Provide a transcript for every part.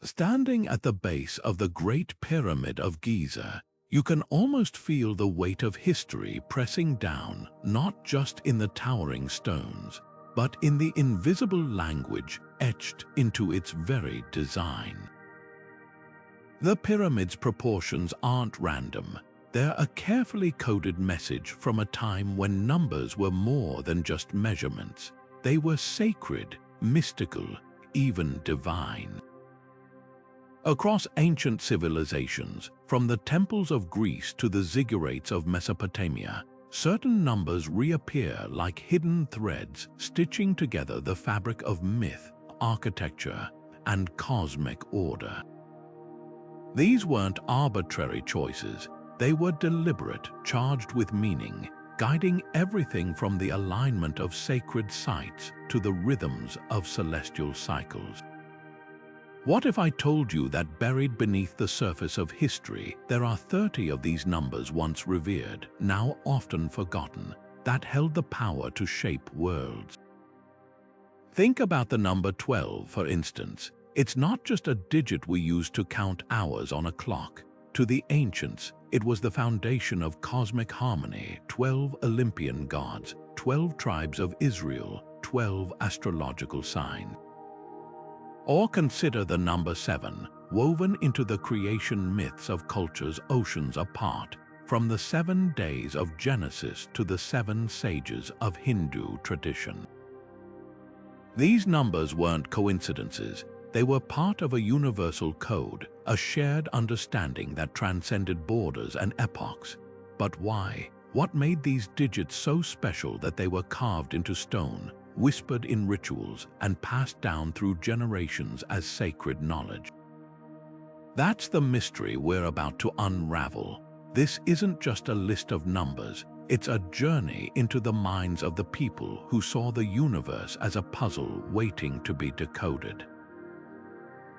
Standing at the base of the Great Pyramid of Giza, you can almost feel the weight of history pressing down, not just in the towering stones, but in the invisible language etched into its very design. The pyramid's proportions aren't random. They're a carefully coded message from a time when numbers were more than just measurements. They were sacred, mystical, even divine. Across ancient civilizations, from the temples of Greece to the ziggurats of Mesopotamia, certain numbers reappear like hidden threads stitching together the fabric of myth, architecture, and cosmic order. These weren't arbitrary choices. They were deliberate, charged with meaning, guiding everything from the alignment of sacred sites to the rhythms of celestial cycles. What if I told you that buried beneath the surface of history, there are 30 of these numbers once revered, now often forgotten, that held the power to shape worlds? Think about the number 12, for instance. It's not just a digit we use to count hours on a clock. To the ancients, it was the foundation of cosmic harmony, 12 Olympian gods, 12 tribes of Israel, 12 astrological signs. Or consider the number 7, woven into the creation myths of cultures oceans apart, from the 7 days of Genesis to the 7 sages of Hindu tradition. These numbers weren't coincidences. They were part of a universal code, a shared understanding that transcended borders and epochs. But why? What made these digits so special that they were carved into stone, whispered in rituals, and passed down through generations as sacred knowledge? That's the mystery we're about to unravel. This isn't just a list of numbers. It's a journey into the minds of the people who saw the universe as a puzzle waiting to be decoded.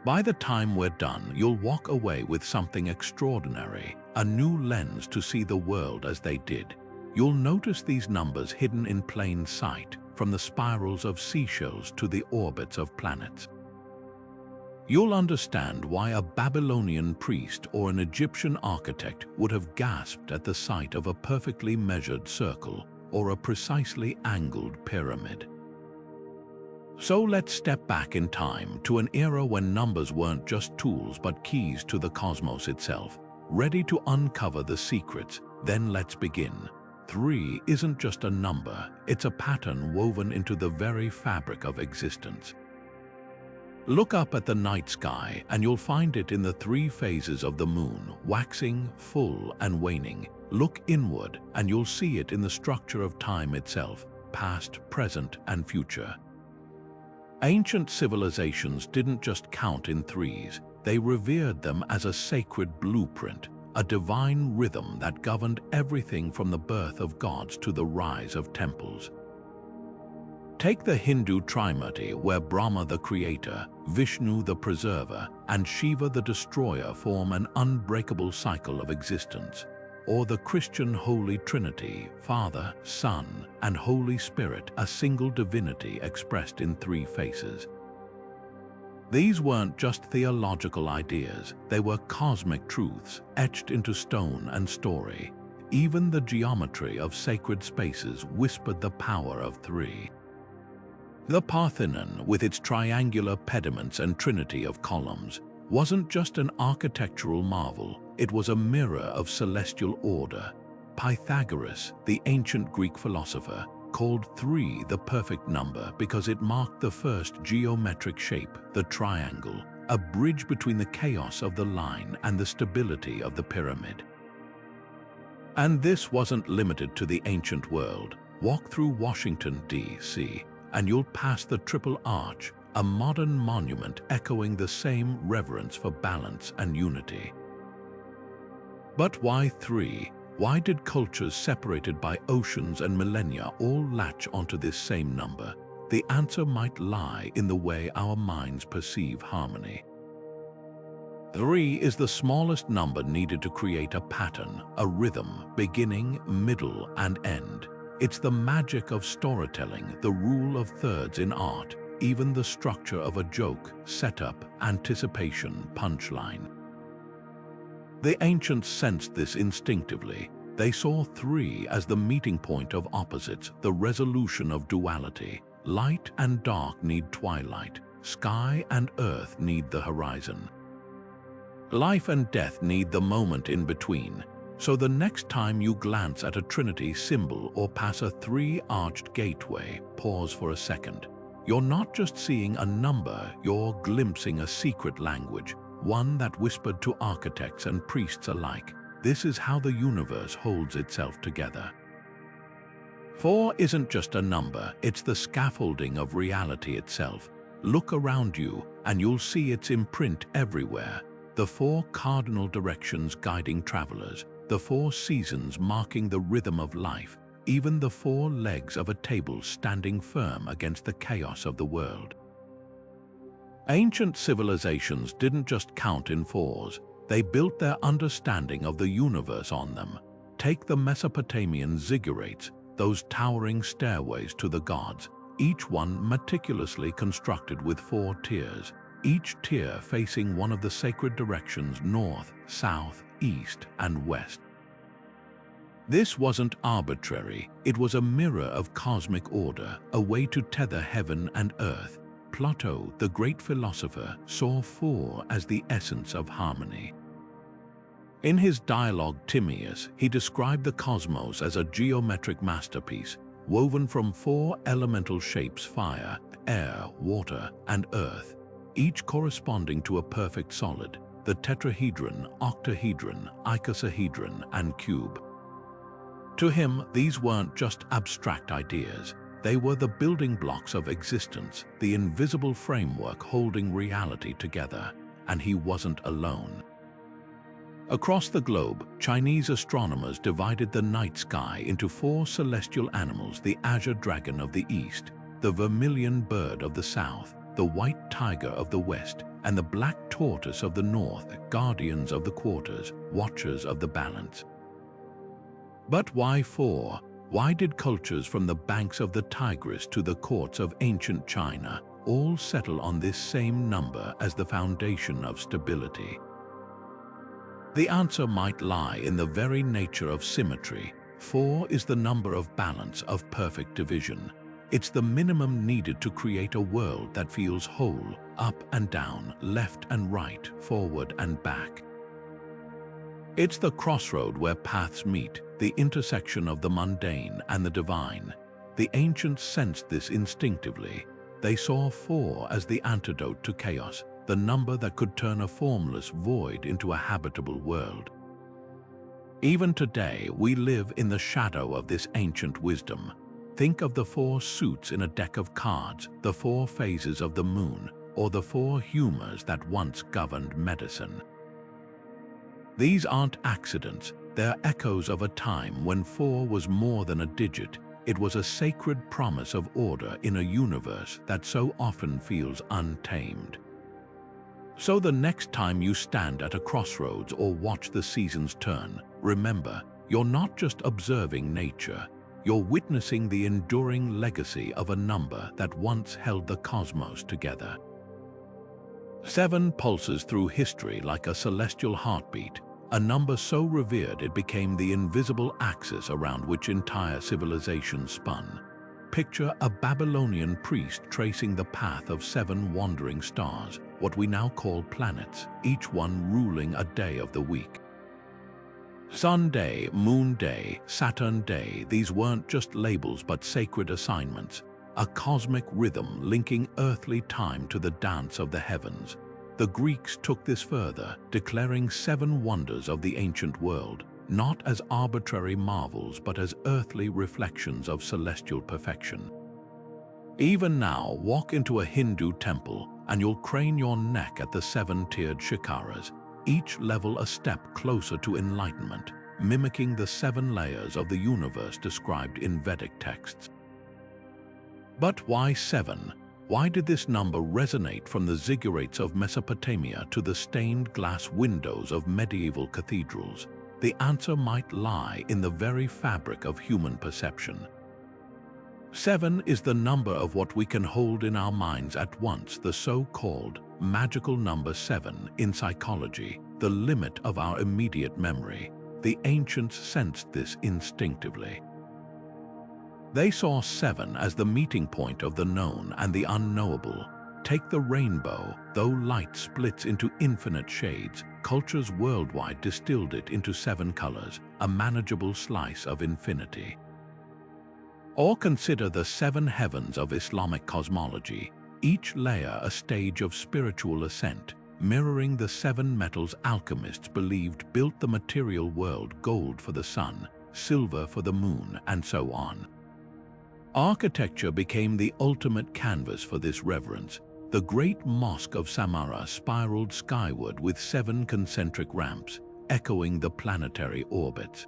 By the time we're done, you'll walk away with something extraordinary, a new lens to see the world as they did. You'll notice these numbers hidden in plain sight, from the spirals of seashells to the orbits of planets. You'll understand why a Babylonian priest or an Egyptian architect would have gasped at the sight of a perfectly measured circle or a precisely angled pyramid. So let's step back in time to an era when numbers weren't just tools but keys to the cosmos itself. Ready to uncover the secrets? Then let's begin. 3 isn't just a number, it's a pattern woven into the very fabric of existence. Look up at the night sky and you'll find it in the 3 phases of the moon, waxing, full, and waning. Look inward and you'll see it in the structure of time itself, past, present, and future. Ancient civilizations didn't just count in 3s, they revered them as a sacred blueprint, a divine rhythm that governed everything from the birth of gods to the rise of temples. Take the Hindu Trimurti, where Brahma the creator, Vishnu the preserver, and Shiva the destroyer form an unbreakable cycle of existence. Or the Christian Holy Trinity, Father, Son, and Holy Spirit, a single divinity expressed in 3 faces. These weren't just theological ideas, they were cosmic truths etched into stone and story. Even the geometry of sacred spaces whispered the power of 3. The Parthenon, with its triangular pediments and trinity of columns, wasn't just an architectural marvel, it was a mirror of celestial order. Pythagoras, the ancient Greek philosopher, called 3 the perfect number because it marked the first geometric shape, the triangle, a bridge between the chaos of the line and the stability of the pyramid. And this wasn't limited to the ancient world. Walk through Washington, D.C., and you'll pass the Triple Arch, a modern monument echoing the same reverence for balance and unity. But why 3? Why did cultures separated by oceans and millennia all latch onto this same number? The answer might lie in the way our minds perceive harmony. 3 is the smallest number needed to create a pattern, a rhythm, beginning, middle, and end. It's the magic of storytelling, the rule of thirds in art, even the structure of a joke, setup, anticipation, punchline. The ancients sensed this instinctively. They saw three as the meeting point of opposites, the resolution of duality. Light and dark need twilight. Sky and earth need the horizon. Life and death need the moment in between. So the next time you glance at a Trinity symbol or pass a three-arched gateway, pause for a second. You're not just seeing a number, you're glimpsing a secret language, one that whispered to architects and priests alike. This is how the universe holds itself together. 4 isn't just a number, it's the scaffolding of reality itself. Look around you and you'll see its imprint everywhere. The 4 cardinal directions guiding travelers, the 4 seasons marking the rhythm of life, even the 4 legs of a table standing firm against the chaos of the world. Ancient civilizations didn't just count in 4s, they built their understanding of the universe on them. Take the Mesopotamian ziggurats, those towering stairways to the gods, each one meticulously constructed with 4 tiers, each tier facing one of the sacred directions north, south, east, and west. This wasn't arbitrary, it was a mirror of cosmic order, a way to tether heaven and earth. Plato, the great philosopher, saw 4 as the essence of harmony. In his dialogue Timaeus, he described the cosmos as a geometric masterpiece, woven from 4 elemental shapes: fire, air, water, and earth, each corresponding to a perfect solid, the tetrahedron, octahedron, icosahedron, and cube. To him, these weren't just abstract ideas. They were the building blocks of existence, the invisible framework holding reality together, and he wasn't alone. Across the globe, Chinese astronomers divided the night sky into 4 celestial animals: the azure dragon of the east, the vermilion bird of the south, the white tiger of the west, and the black tortoise of the north, guardians of the quarters, watchers of the balance. But why 4? Why did cultures from the banks of the Tigris to the courts of ancient China all settle on this same number as the foundation of stability? The answer might lie in the very nature of symmetry. 4 is the number of balance, of perfect division. It's the minimum needed to create a world that feels whole, up and down, left and right, forward and back. It's the crossroad where paths meet, the intersection of the mundane and the divine. The ancients sensed this instinctively. They saw 4 as the antidote to chaos, the number that could turn a formless void into a habitable world. Even today, we live in the shadow of this ancient wisdom. Think of the 4 suits in a deck of cards, the 4 phases of the moon, or the 4 humors that once governed medicine. These aren't accidents, they're echoes of a time when 4 was more than a digit. It was a sacred promise of order in a universe that so often feels untamed. So the next time you stand at a crossroads or watch the seasons turn, remember, you're not just observing nature, you're witnessing the enduring legacy of a number that once held the cosmos together. 7 pulses through history like a celestial heartbeat, a number so revered it became the invisible axis around which entire civilizations spun. Picture a Babylonian priest tracing the path of 7 wandering stars, what we now call planets, each one ruling a day of the week. Sun day, moon day, Saturn day, these weren't just labels but sacred assignments, a cosmic rhythm linking earthly time to the dance of the heavens. The Greeks took this further, declaring 7 wonders of the ancient world, not as arbitrary marvels but as earthly reflections of celestial perfection. Even now, walk into a Hindu temple and you'll crane your neck at the 7-tiered shikaras, each level a step closer to enlightenment, mimicking the 7 layers of the universe described in Vedic texts. But why 7? Why did this number resonate from the ziggurats of Mesopotamia to the stained glass windows of medieval cathedrals? The answer might lie in the very fabric of human perception. 7 is the number of what we can hold in our minds at once, the so-called magical number 7 in psychology, the limit of our immediate memory. The ancients sensed this instinctively. They saw 7 as the meeting point of the known and the unknowable. Take the rainbow. Though light splits into infinite shades, cultures worldwide distilled it into 7 colors, a manageable slice of infinity. Or consider the 7 heavens of Islamic cosmology, each layer a stage of spiritual ascent, mirroring the 7 metals alchemists believed built the material world: gold for the sun, silver for the moon, and so on. Architecture became the ultimate canvas for this reverence. The great mosque of Samarra spiraled skyward with 7 concentric ramps, echoing the planetary orbits.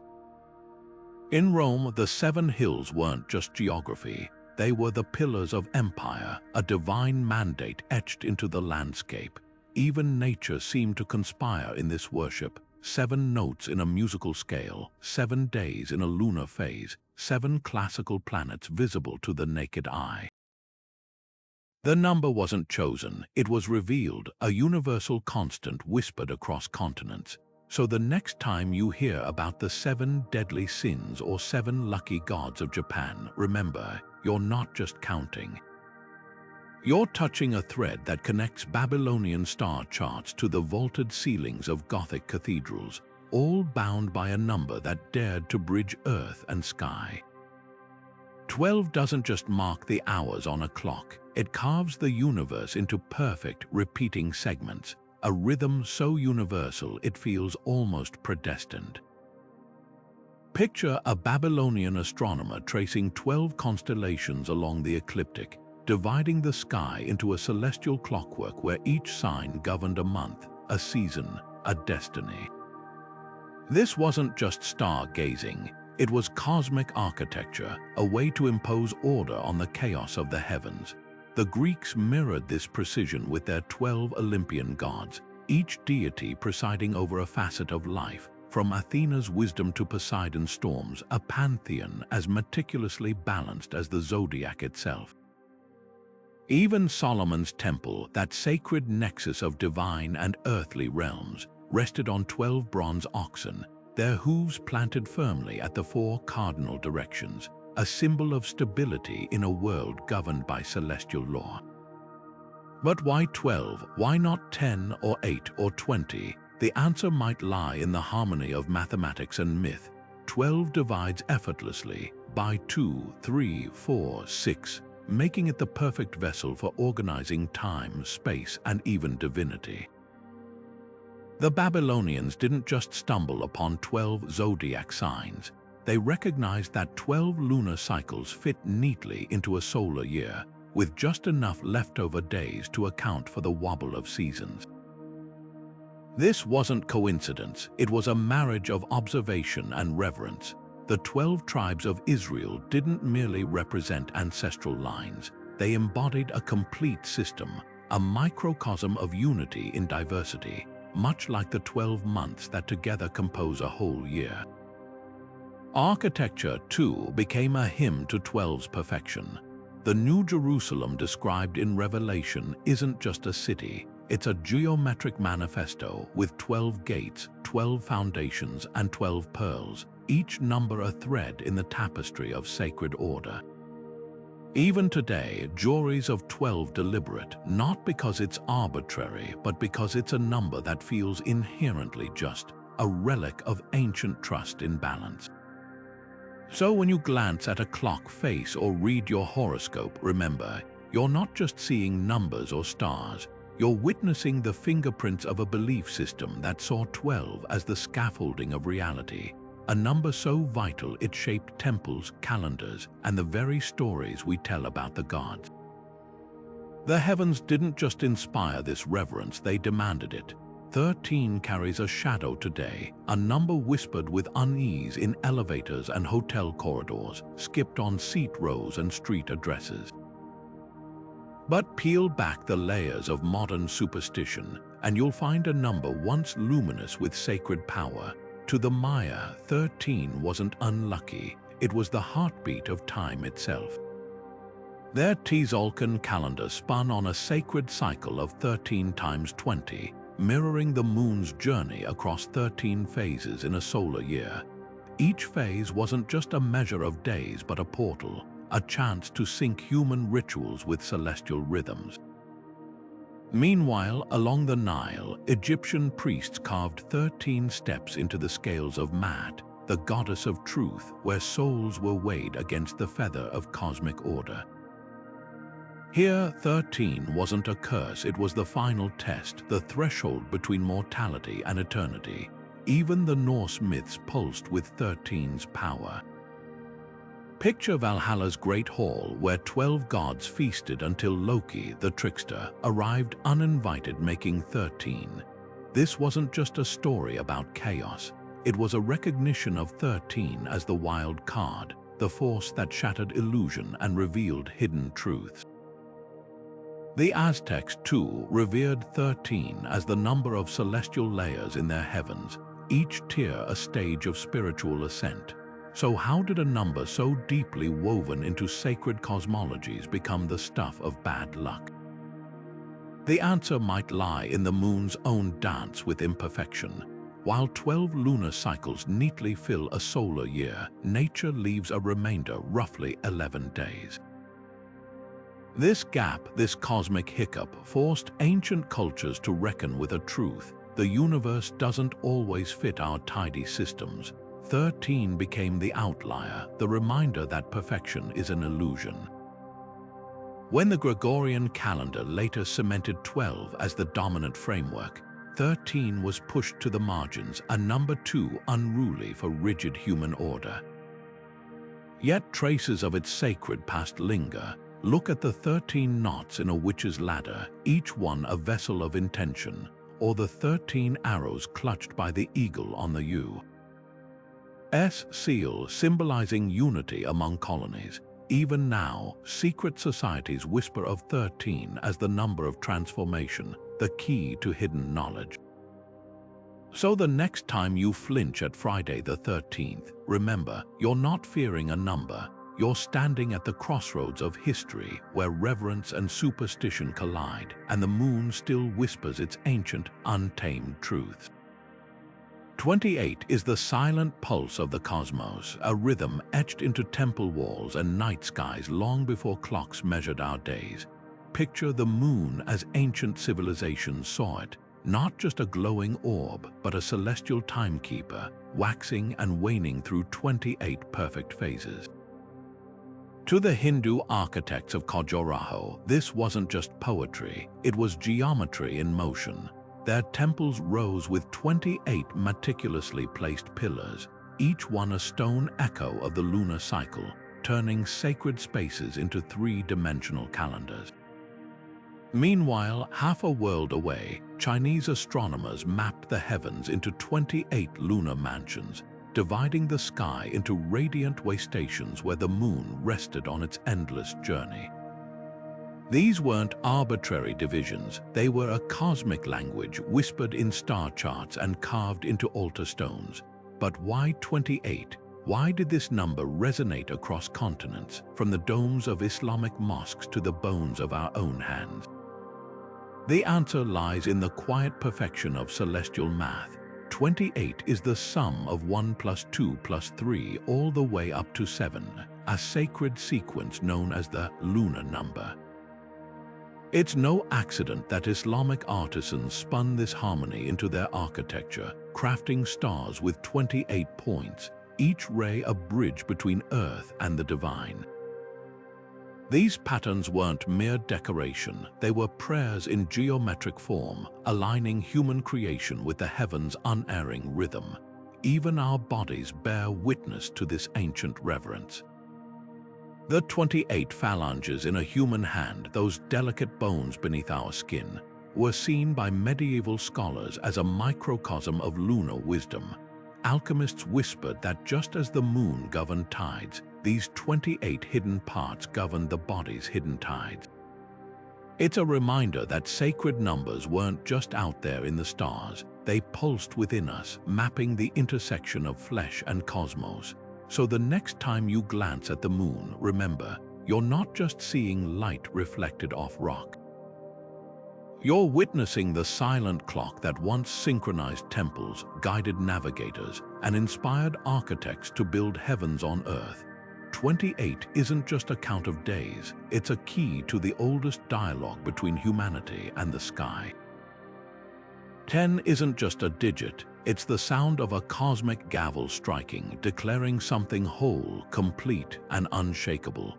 In Rome, the 7 hills weren't just geography. They were the pillars of empire, a divine mandate etched into the landscape. Even nature seemed to conspire in this worship. 7 notes in a musical scale, 7 days in a lunar phase, 7 classical planets visible to the naked eye. The number wasn't chosen, it was revealed, a universal constant whispered across continents. So the next time you hear about the 7 deadly sins or 7 lucky gods of Japan, remember, you're not just counting. You're touching a thread that connects Babylonian star charts to the vaulted ceilings of Gothic cathedrals, all bound by a number that dared to bridge earth and sky. 12 doesn't just mark the hours on a clock, it carves the universe into perfect, repeating segments, a rhythm so universal it feels almost predestined. Picture a Babylonian astronomer tracing 12 constellations along the ecliptic, dividing the sky into a celestial clockwork where each sign governed a month, a season, a destiny. This wasn't just stargazing, it was cosmic architecture, a way to impose order on the chaos of the heavens. The Greeks mirrored this precision with their 12 Olympian gods, each deity presiding over a facet of life, from Athena's wisdom to Poseidon's storms, a pantheon as meticulously balanced as the zodiac itself. Even Solomon's temple, that sacred nexus of divine and earthly realms, rested on 12 bronze oxen, their hooves planted firmly at the 4 cardinal directions, a symbol of stability in a world governed by celestial law. But why 12? Why not 10 or 8 or 20? The answer might lie in the harmony of mathematics and myth. 12 divides effortlessly by 2, 3, 4, 6, making it the perfect vessel for organizing time, space, and even divinity. The Babylonians didn't just stumble upon 12 zodiac signs. They recognized that 12 lunar cycles fit neatly into a solar year, with just enough leftover days to account for the wobble of seasons. This wasn't coincidence, it was a marriage of observation and reverence. The 12 tribes of Israel didn't merely represent ancestral lines, they embodied a complete system, a microcosm of unity in diversity, much like the 12 months that together compose a whole year. Architecture, too, became a hymn to 12's perfection. The New Jerusalem described in Revelation isn't just a city, it's a geometric manifesto with 12 gates, 12 foundations, and 12 pearls, each number a thread in the tapestry of sacred order. Even today, juries of 12 deliberate, not because it's arbitrary, but because it's a number that feels inherently just, a relic of ancient trust in balance. So when you glance at a clock face or read your horoscope, remember, you're not just seeing numbers or stars, you're witnessing the fingerprints of a belief system that saw 12 as the scaffolding of reality, a number so vital it shaped temples, calendars, and the very stories we tell about the gods. The heavens didn't just inspire this reverence, they demanded it. 13 carries a shadow today, a number whispered with unease in elevators and hotel corridors, skipped on seat rows and street addresses. But peel back the layers of modern superstition, and you'll find a number once luminous with sacred power. To the Maya, 13 wasn't unlucky, it was the heartbeat of time itself. Their Tzolk'in calendar spun on a sacred cycle of 13 times 20, mirroring the moon's journey across 13 phases in a solar year. Each phase wasn't just a measure of days but a portal, a chance to sync human rituals with celestial rhythms. Meanwhile, along the Nile, Egyptian priests carved 13 steps into the scales of Maat, the goddess of truth, where souls were weighed against the feather of cosmic order. Here, 13 wasn't a curse, it was the final test, the threshold between mortality and eternity. Even the Norse myths pulsed with 13's power. Picture Valhalla's great hall, where 12 gods feasted until Loki, the trickster, arrived uninvited, making 13. This wasn't just a story about chaos. It was a recognition of 13 as the wild card, the force that shattered illusion and revealed hidden truths. The Aztecs, too, revered 13 as the number of celestial layers in their heavens, each tier a stage of spiritual ascent. So how did a number so deeply woven into sacred cosmologies become the stuff of bad luck? The answer might lie in the moon's own dance with imperfection. While 12 lunar cycles neatly fill a solar year, nature leaves a remainder, roughly 11 days. This gap, this cosmic hiccup, forced ancient cultures to reckon with a truth. The universe doesn't always fit our tidy systems. 13 became the outlier, the reminder that perfection is an illusion. When the Gregorian calendar later cemented 12 as the dominant framework, 13 was pushed to the margins, a number too unruly for rigid human order. Yet traces of its sacred past linger. Look at the 13 knots in a witch's ladder, each one a vessel of intention, or the 13 arrows clutched by the eagle on the seal, symbolizing unity among colonies. Even now, secret societies whisper of 13 as the number of transformation, the key to hidden knowledge. So the next time you flinch at Friday the 13th, remember, you're not fearing a number. You're standing at the crossroads of history, where reverence and superstition collide, and the moon still whispers its ancient, untamed truths. 28 is the silent pulse of the cosmos, a rhythm etched into temple walls and night skies long before clocks measured our days. Picture the moon as ancient civilizations saw it, not just a glowing orb, but a celestial timekeeper, waxing and waning through 28 perfect phases. To the Hindu architects of Khajuraho, this wasn't just poetry, it was geometry in motion. Their temples rose with 28 meticulously placed pillars, each one a stone echo of the lunar cycle, turning sacred spaces into three-dimensional calendars. Meanwhile, half a world away, Chinese astronomers mapped the heavens into 28 lunar mansions, dividing the sky into radiant way stations where the moon rested on its endless journey. These weren't arbitrary divisions, they were a cosmic language whispered in star charts and carved into altar stones. But why 28? Why did this number resonate across continents, from the domes of Islamic mosques to the bones of our own hands? The answer lies in the quiet perfection of celestial math. 28 is the sum of 1 plus 2 plus 3 all the way up to 7, a sacred sequence known as the lunar number. It's no accident that Islamic artisans spun this harmony into their architecture, crafting stars with 28 points, each ray a bridge between Earth and the divine. These patterns weren't mere decoration, they were prayers in geometric form, aligning human creation with the heavens' unerring rhythm. Even our bodies bear witness to this ancient reverence. The 28 phalanges in a human hand, those delicate bones beneath our skin, were seen by medieval scholars as a microcosm of lunar wisdom. Alchemists whispered that just as the moon governed tides, these 28 hidden parts governed the body's hidden tides. It's a reminder that sacred numbers weren't just out there in the stars, they pulsed within us, mapping the intersection of flesh and cosmos. So the next time you glance at the moon, remember, you're not just seeing light reflected off rock. You're witnessing the silent clock that once synchronized temples, guided navigators, and inspired architects to build heavens on earth. 28 isn't just a count of days, it's a key to the oldest dialogue between humanity and the sky. 10 isn't just a digit, it's the sound of a cosmic gavel striking, declaring something whole, complete, and unshakable.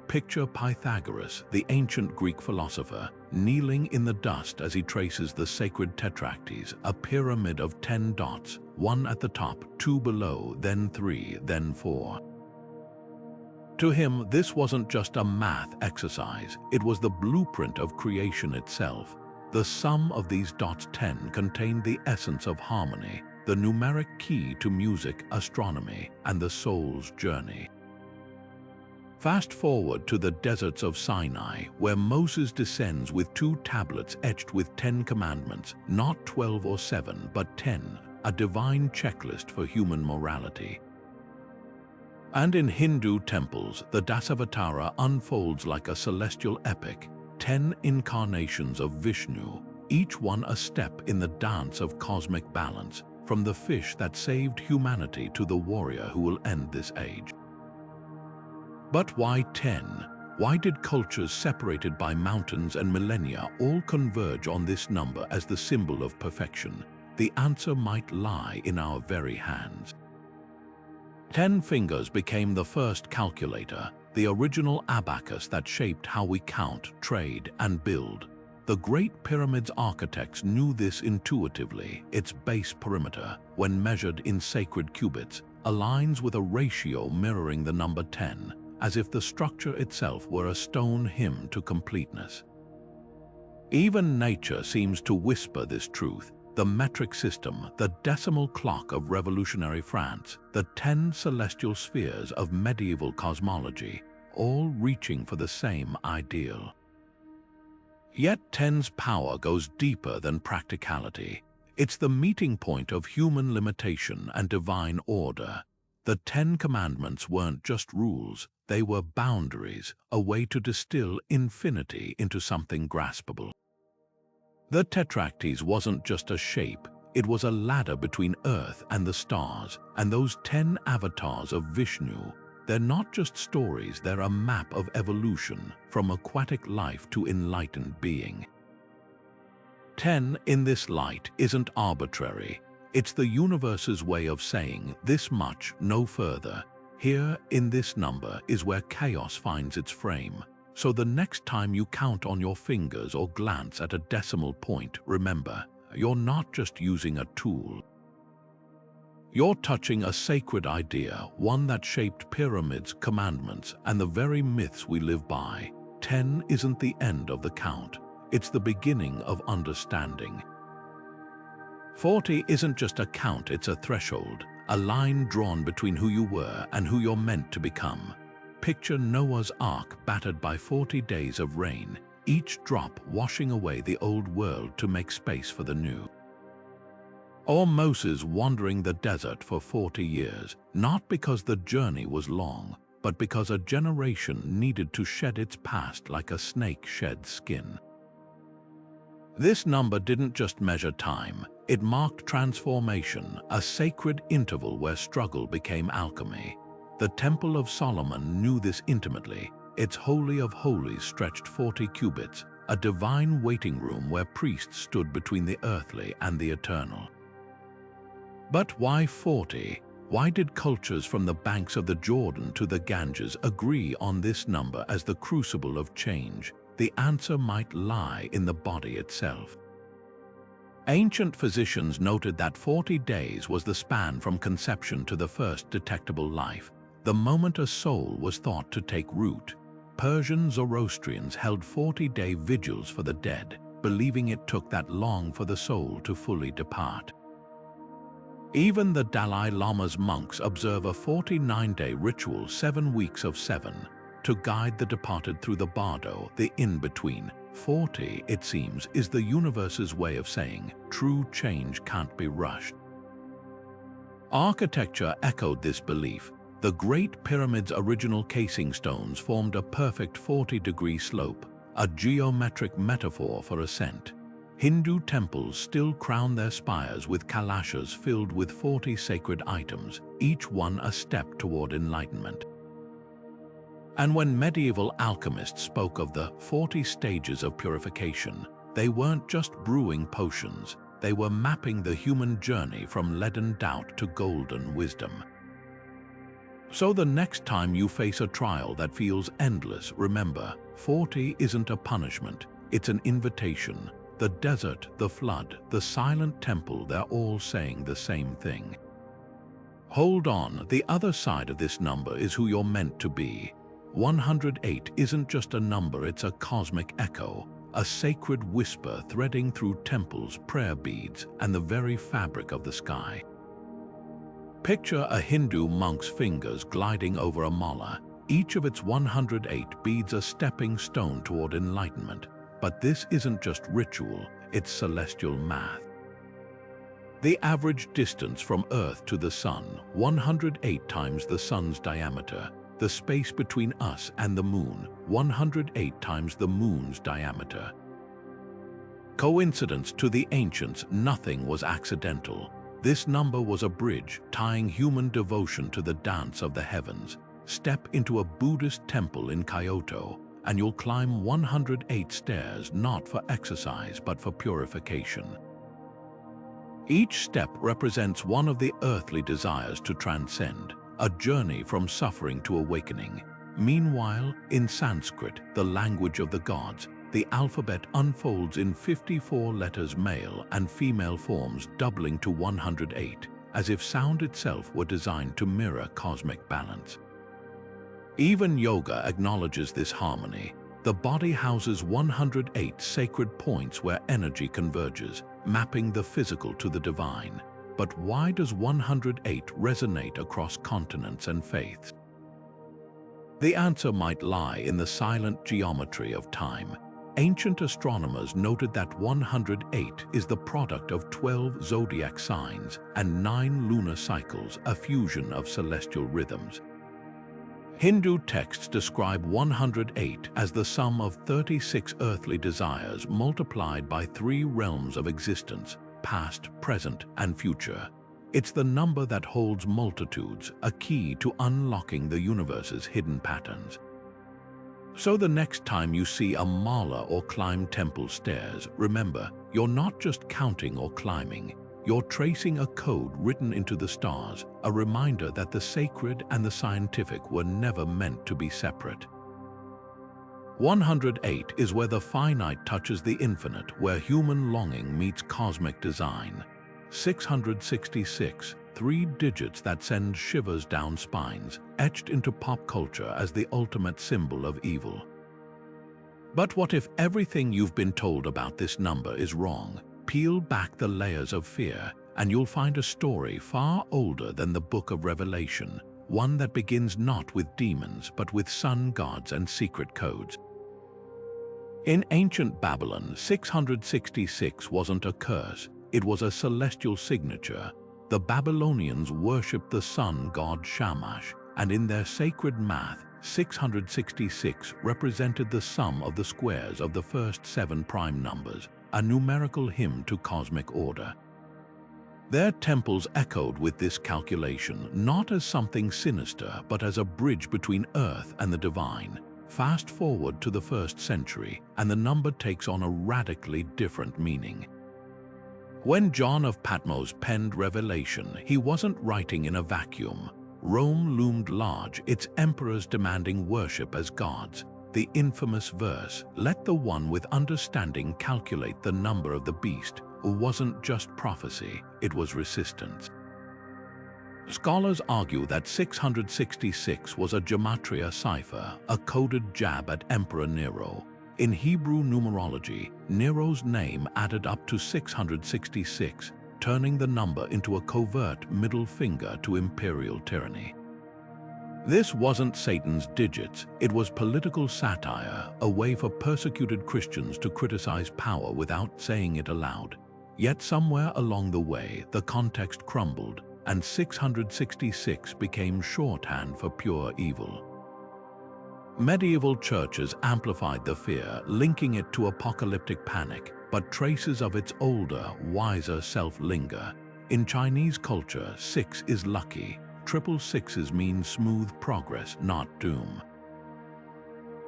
Picture Pythagoras, the ancient Greek philosopher, kneeling in the dust as he traces the sacred tetractys, a pyramid of 10 dots, one at the top, two below, then three, then four. To him, this wasn't just a math exercise, it was the blueprint of creation itself. The sum of these dots 10 contained the essence of harmony, the numeric key to music, astronomy, and the soul's journey. Fast forward to the deserts of Sinai, where Moses descends with 2 tablets etched with 10 commandments, not 12 or 7, but 10, a divine checklist for human morality. And in Hindu temples, the Dasavatara unfolds like a celestial epic, 10 incarnations of Vishnu, each one a step in the dance of cosmic balance, from the fish that saved humanity to the warrior who will end this age. But why 10? Why did cultures separated by mountains and millennia all converge on this number as the symbol of perfection? The answer might lie in our very hands. 10 fingers became the first calculator, the original abacus that shaped how we count, trade, and build. The Great Pyramid's architects knew this intuitively. Its base perimeter, when measured in sacred cubits, aligns with a ratio mirroring the number 10, as if the structure itself were a stone hymn to completeness. Even nature seems to whisper this truth. The metric system, the decimal clock of revolutionary France, the 10 celestial spheres of medieval cosmology, all reaching for the same ideal. Yet 10's power goes deeper than practicality. It's the meeting point of human limitation and divine order. The 10 Commandments weren't just rules, they were boundaries, a way to distill infinity into something graspable. The tetractys wasn't just a shape, it was a ladder between Earth and the stars, and those 10 avatars of Vishnu, they're not just stories, they're a map of evolution, from aquatic life to enlightened being. 10 in this light isn't arbitrary. It's the universe's way of saying this much, no further. Here, in this number, is where chaos finds its frame. So the next time you count on your fingers or glance at a decimal point, remember, you're not just using a tool. You're touching a sacred idea, one that shaped pyramids, commandments, and the very myths we live by. 10 isn't the end of the count. It's the beginning of understanding. 40 isn't just a count, it's a threshold, a line drawn between who you were and who you're meant to become. Picture Noah's Ark battered by 40 days of rain, each drop washing away the old world to make space for the new. Or Moses wandering the desert for 40 years, not because the journey was long, but because a generation needed to shed its past like a snake sheds skin. This number didn't just measure time, it marked transformation, a sacred interval where struggle became alchemy. The Temple of Solomon knew this intimately. Its Holy of Holies stretched 40 cubits, a divine waiting room where priests stood between the earthly and the eternal. But why 40? Why did cultures from the banks of the Jordan to the Ganges agree on this number as the crucible of change? The answer might lie in the body itself. Ancient physicians noted that 40 days was the span from conception to the first detectable life, the moment a soul was thought to take root. Persian Zoroastrians held 40-day vigils for the dead, believing it took that long for the soul to fully depart. Even the Dalai Lama's monks observe a 49-day ritual, 7 weeks of 7, to guide the departed through the bardo, the in-between. 40, it seems, is the universe's way of saying true change can't be rushed. Architecture echoed this belief. The Great Pyramid's original casing stones formed a perfect 40-degree slope, a geometric metaphor for ascent. Hindu temples still crown their spires with kalashas filled with 40 sacred items, each one a step toward enlightenment. And when medieval alchemists spoke of the 40 stages of purification, they weren't just brewing potions, they were mapping the human journey from leaden doubt to golden wisdom. So the next time you face a trial that feels endless, remember, 40 isn't a punishment, it's an invitation. The desert, the flood, the silent temple, they're all saying the same thing. Hold on, the other side of this number is who you're meant to be. 108 isn't just a number, it's a cosmic echo, a sacred whisper threading through temples, prayer beads, and the very fabric of the sky. Picture a Hindu monk's fingers gliding over a mala. Each of its 108 beads a stepping stone toward enlightenment. But this isn't just ritual, it's celestial math. The average distance from Earth to the Sun, 108 times the Sun's diameter. The space between us and the Moon, 108 times the Moon's diameter. Coincidence? To the ancients, nothing was accidental. This number was a bridge tying human devotion to the dance of the heavens. Step into a Buddhist temple in Kyoto, and you'll climb 108 stairs not for exercise but for purification. Each step represents one of the earthly desires to transcend, a journey from suffering to awakening. Meanwhile, in Sanskrit, the language of the gods, the alphabet unfolds in 54 letters, male and female forms, doubling to 108, as if sound itself were designed to mirror cosmic balance. Even yoga acknowledges this harmony. The body houses 108 sacred points where energy converges, mapping the physical to the divine. But why does 108 resonate across continents and faiths? The answer might lie in the silent geometry of time. Ancient astronomers noted that 108 is the product of 12 zodiac signs and 9 lunar cycles, a fusion of celestial rhythms. Hindu texts describe 108 as the sum of 36 earthly desires multiplied by 3 realms of existence, past, present, and future. It's the number that holds multitudes, a key to unlocking the universe's hidden patterns. So the next time you see a mala or climb temple stairs, remember, you're not just counting or climbing. You're tracing a code written into the stars, a reminder that the sacred and the scientific were never meant to be separate. 108 is where the finite touches the infinite, where human longing meets cosmic design. 666, 3 digits that send shivers down spines, etched into pop culture as the ultimate symbol of evil. But what if everything you've been told about this number is wrong? Peel back the layers of fear, and you'll find a story far older than the Book of Revelation, one that begins not with demons but with sun gods and secret codes. In ancient Babylon, 666 wasn't a curse, it was a celestial signature. The Babylonians worshipped the sun god Shamash, and in their sacred math, 666 represented the sum of the squares of the first 7 prime numbers, a numerical hymn to cosmic order. Their temples echoed with this calculation, not as something sinister, but as a bridge between earth and the divine. Fast forward to the 1st century, and the number takes on a radically different meaning. When John of Patmos penned Revelation, he wasn't writing in a vacuum. Rome loomed large, its emperors demanding worship as gods. The infamous verse, "Let the one with understanding calculate the number of the beast," wasn't just prophecy, it was resistance. Scholars argue that 666 was a gematria cipher, a coded jab at Emperor Nero. In Hebrew numerology, Nero's name added up to 666, turning the number into a covert middle finger to imperial tyranny. This wasn't Satan's digits, it was political satire, a way for persecuted Christians to criticize power without saying it aloud. Yet somewhere along the way, the context crumbled, and 666 became shorthand for pure evil. Medieval churches amplified the fear, linking it to apocalyptic panic, but traces of its older, wiser self linger. In Chinese culture, 6 is lucky. Triple sixes mean smooth progress, not doom.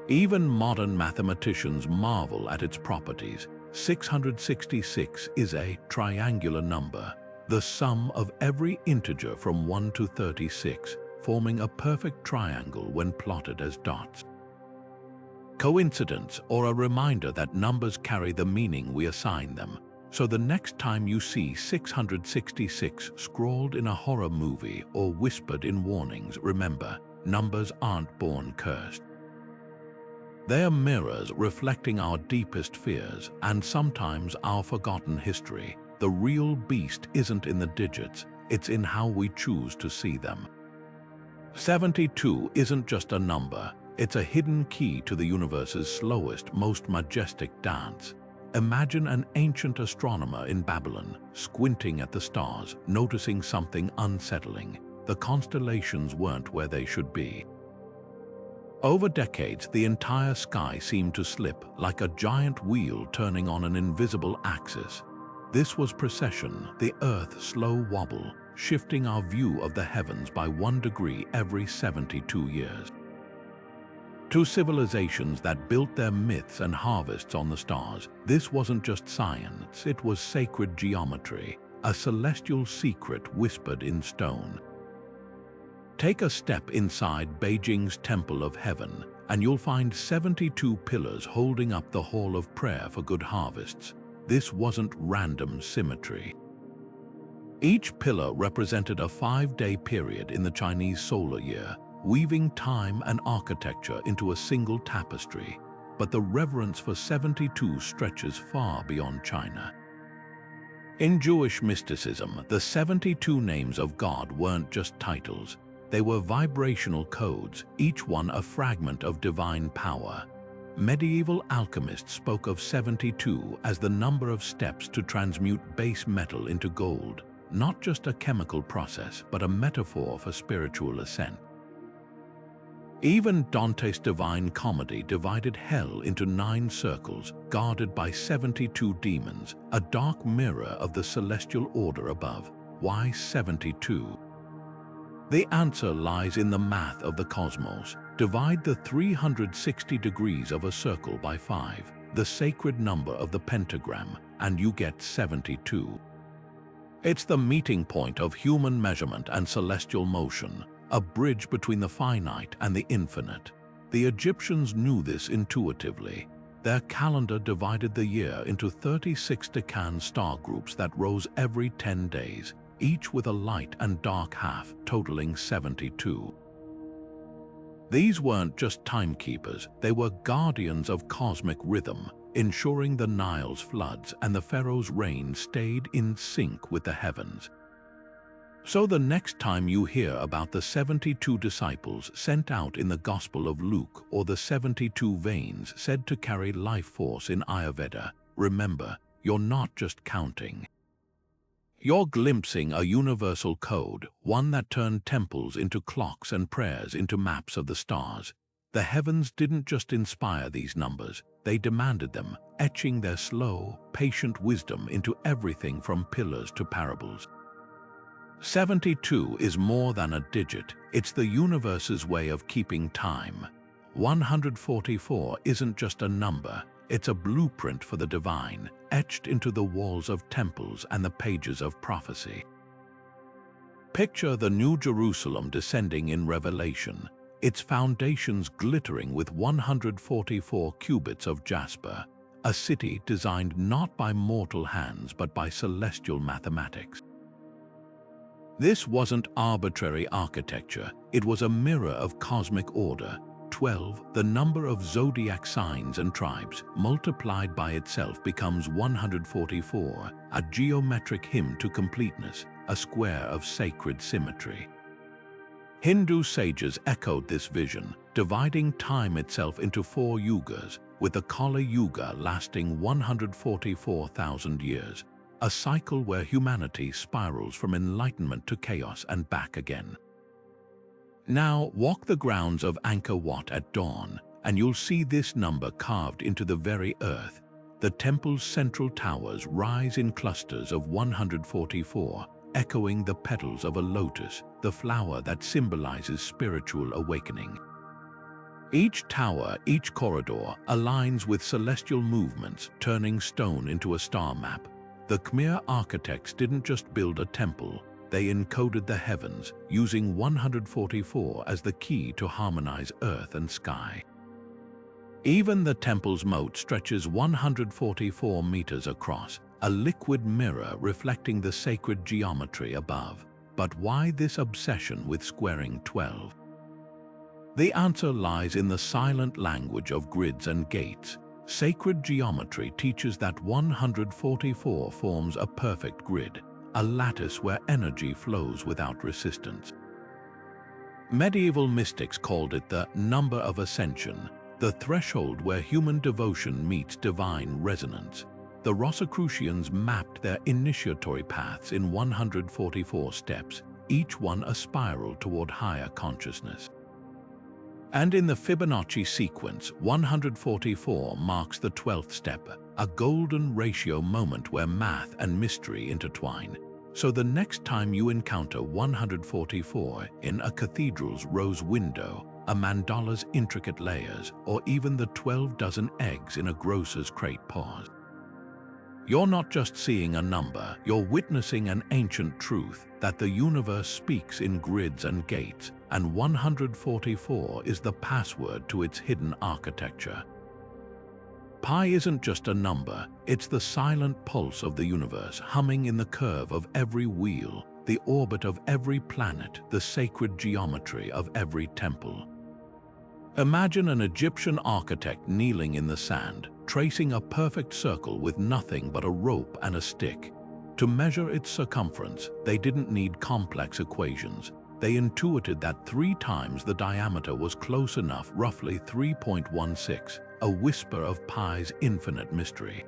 Even modern mathematicians marvel at its properties. 666 is a triangular number, the sum of every integer from 1 to 36, forming a perfect triangle when plotted as dots. Coincidence, or a reminder that numbers carry the meaning we assign them. So the next time you see 666 scrawled in a horror movie or whispered in warnings, remember, numbers aren't born cursed. They are mirrors reflecting our deepest fears and sometimes our forgotten history. The real beast isn't in the digits, it's in how we choose to see them. 72 isn't just a number, it's a hidden key to the universe's slowest, most majestic dance. Imagine an ancient astronomer in Babylon, squinting at the stars, noticing something unsettling. The constellations weren't where they should be. Over decades, the entire sky seemed to slip, like a giant wheel turning on an invisible axis. This was precession, the Earth's slow wobble, shifting our view of the heavens by 1 degree every 72 years. To civilizations that built their myths and harvests on the stars, this wasn't just science, it was sacred geometry, a celestial secret whispered in stone. Take a step inside Beijing's Temple of Heaven, and you'll find 72 pillars holding up the Hall of Prayer for good harvests. This wasn't random symmetry. Each pillar represented a 5-day period in the Chinese solar year, weaving time and architecture into a single tapestry. But the reverence for 72 stretches far beyond China. In Jewish mysticism, the 72 names of God weren't just titles. They were vibrational codes, each one a fragment of divine power. Medieval alchemists spoke of 72 as the number of steps to transmute base metal into gold, not just a chemical process, but a metaphor for spiritual ascent. Even Dante's Divine Comedy divided hell into 9 circles, guarded by 72 demons, a dark mirror of the celestial order above. Why 72? The answer lies in the math of the cosmos. Divide the 360 degrees of a circle by 5, the sacred number of the pentagram, and you get 72. It's the meeting point of human measurement and celestial motion, a bridge between the finite and the infinite. The Egyptians knew this intuitively. Their calendar divided the year into 36 decan star groups that rose every 10 days, each with a light and dark half, totaling 72. These weren't just timekeepers, they were guardians of cosmic rhythm, ensuring the Nile's floods and the Pharaoh's reign stayed in sync with the heavens. So the next time you hear about the 72 disciples sent out in the Gospel of Luke or the 72 veins said to carry life force in Ayurveda, remember, you're not just counting. You're glimpsing a universal code, one that turned temples into clocks and prayers into maps of the stars. The heavens didn't just inspire these numbers, they demanded them, etching their slow, patient wisdom into everything from pillars to parables. 72 is more than a digit, it's the universe's way of keeping time. 144 isn't just a number, it's a blueprint for the divine, etched into the walls of temples and the pages of prophecy. Picture the New Jerusalem descending in Revelation, its foundations glittering with 144 cubits of jasper, a city designed not by mortal hands but by celestial mathematics. This wasn't arbitrary architecture, it was a mirror of cosmic order. 12, the number of zodiac signs and tribes, multiplied by itself becomes 144, a geometric hymn to completeness, a square of sacred symmetry. Hindu sages echoed this vision, dividing time itself into 4 yugas, with the Kali Yuga lasting 144,000 years. a cycle where humanity spirals from enlightenment to chaos and back again. Now, walk the grounds of Angkor Wat at dawn, and you'll see this number carved into the very earth. The temple's central towers rise in clusters of 144, echoing the petals of a lotus, the flower that symbolizes spiritual awakening. Each tower, each corridor, aligns with celestial movements, turning stone into a star map. The Khmer architects didn't just build a temple, they encoded the heavens, using 144 as the key to harmonize earth and sky. Even the temple's moat stretches 144 meters across, a liquid mirror reflecting the sacred geometry above. But why this obsession with squaring 12? The answer lies in the silent language of grids and gates. Sacred geometry teaches that 144 forms a perfect grid, a lattice where energy flows without resistance. Medieval mystics called it the number of ascension, the threshold where human devotion meets divine resonance. The Rosicrucians mapped their initiatory paths in 144 steps, each one a spiral toward higher consciousness. And in the Fibonacci sequence, 144 marks the 12th step, a golden ratio moment where math and mystery intertwine. So the next time you encounter 144 in a cathedral's rose window, a mandala's intricate layers, or even the 12 dozen eggs in a grocer's crate, pause. You're not just seeing a number, you're witnessing an ancient truth that the universe speaks in grids and gates, and 144 is the password to its hidden architecture. Pi isn't just a number, it's the silent pulse of the universe, humming in the curve of every wheel, the orbit of every planet, the sacred geometry of every temple. Imagine an Egyptian architect kneeling in the sand, tracing a perfect circle with nothing but a rope and a stick. To measure its circumference, they didn't need complex equations. They intuited that 3 times the diameter was close enough, roughly 3.16, a whisper of Pi's infinite mystery.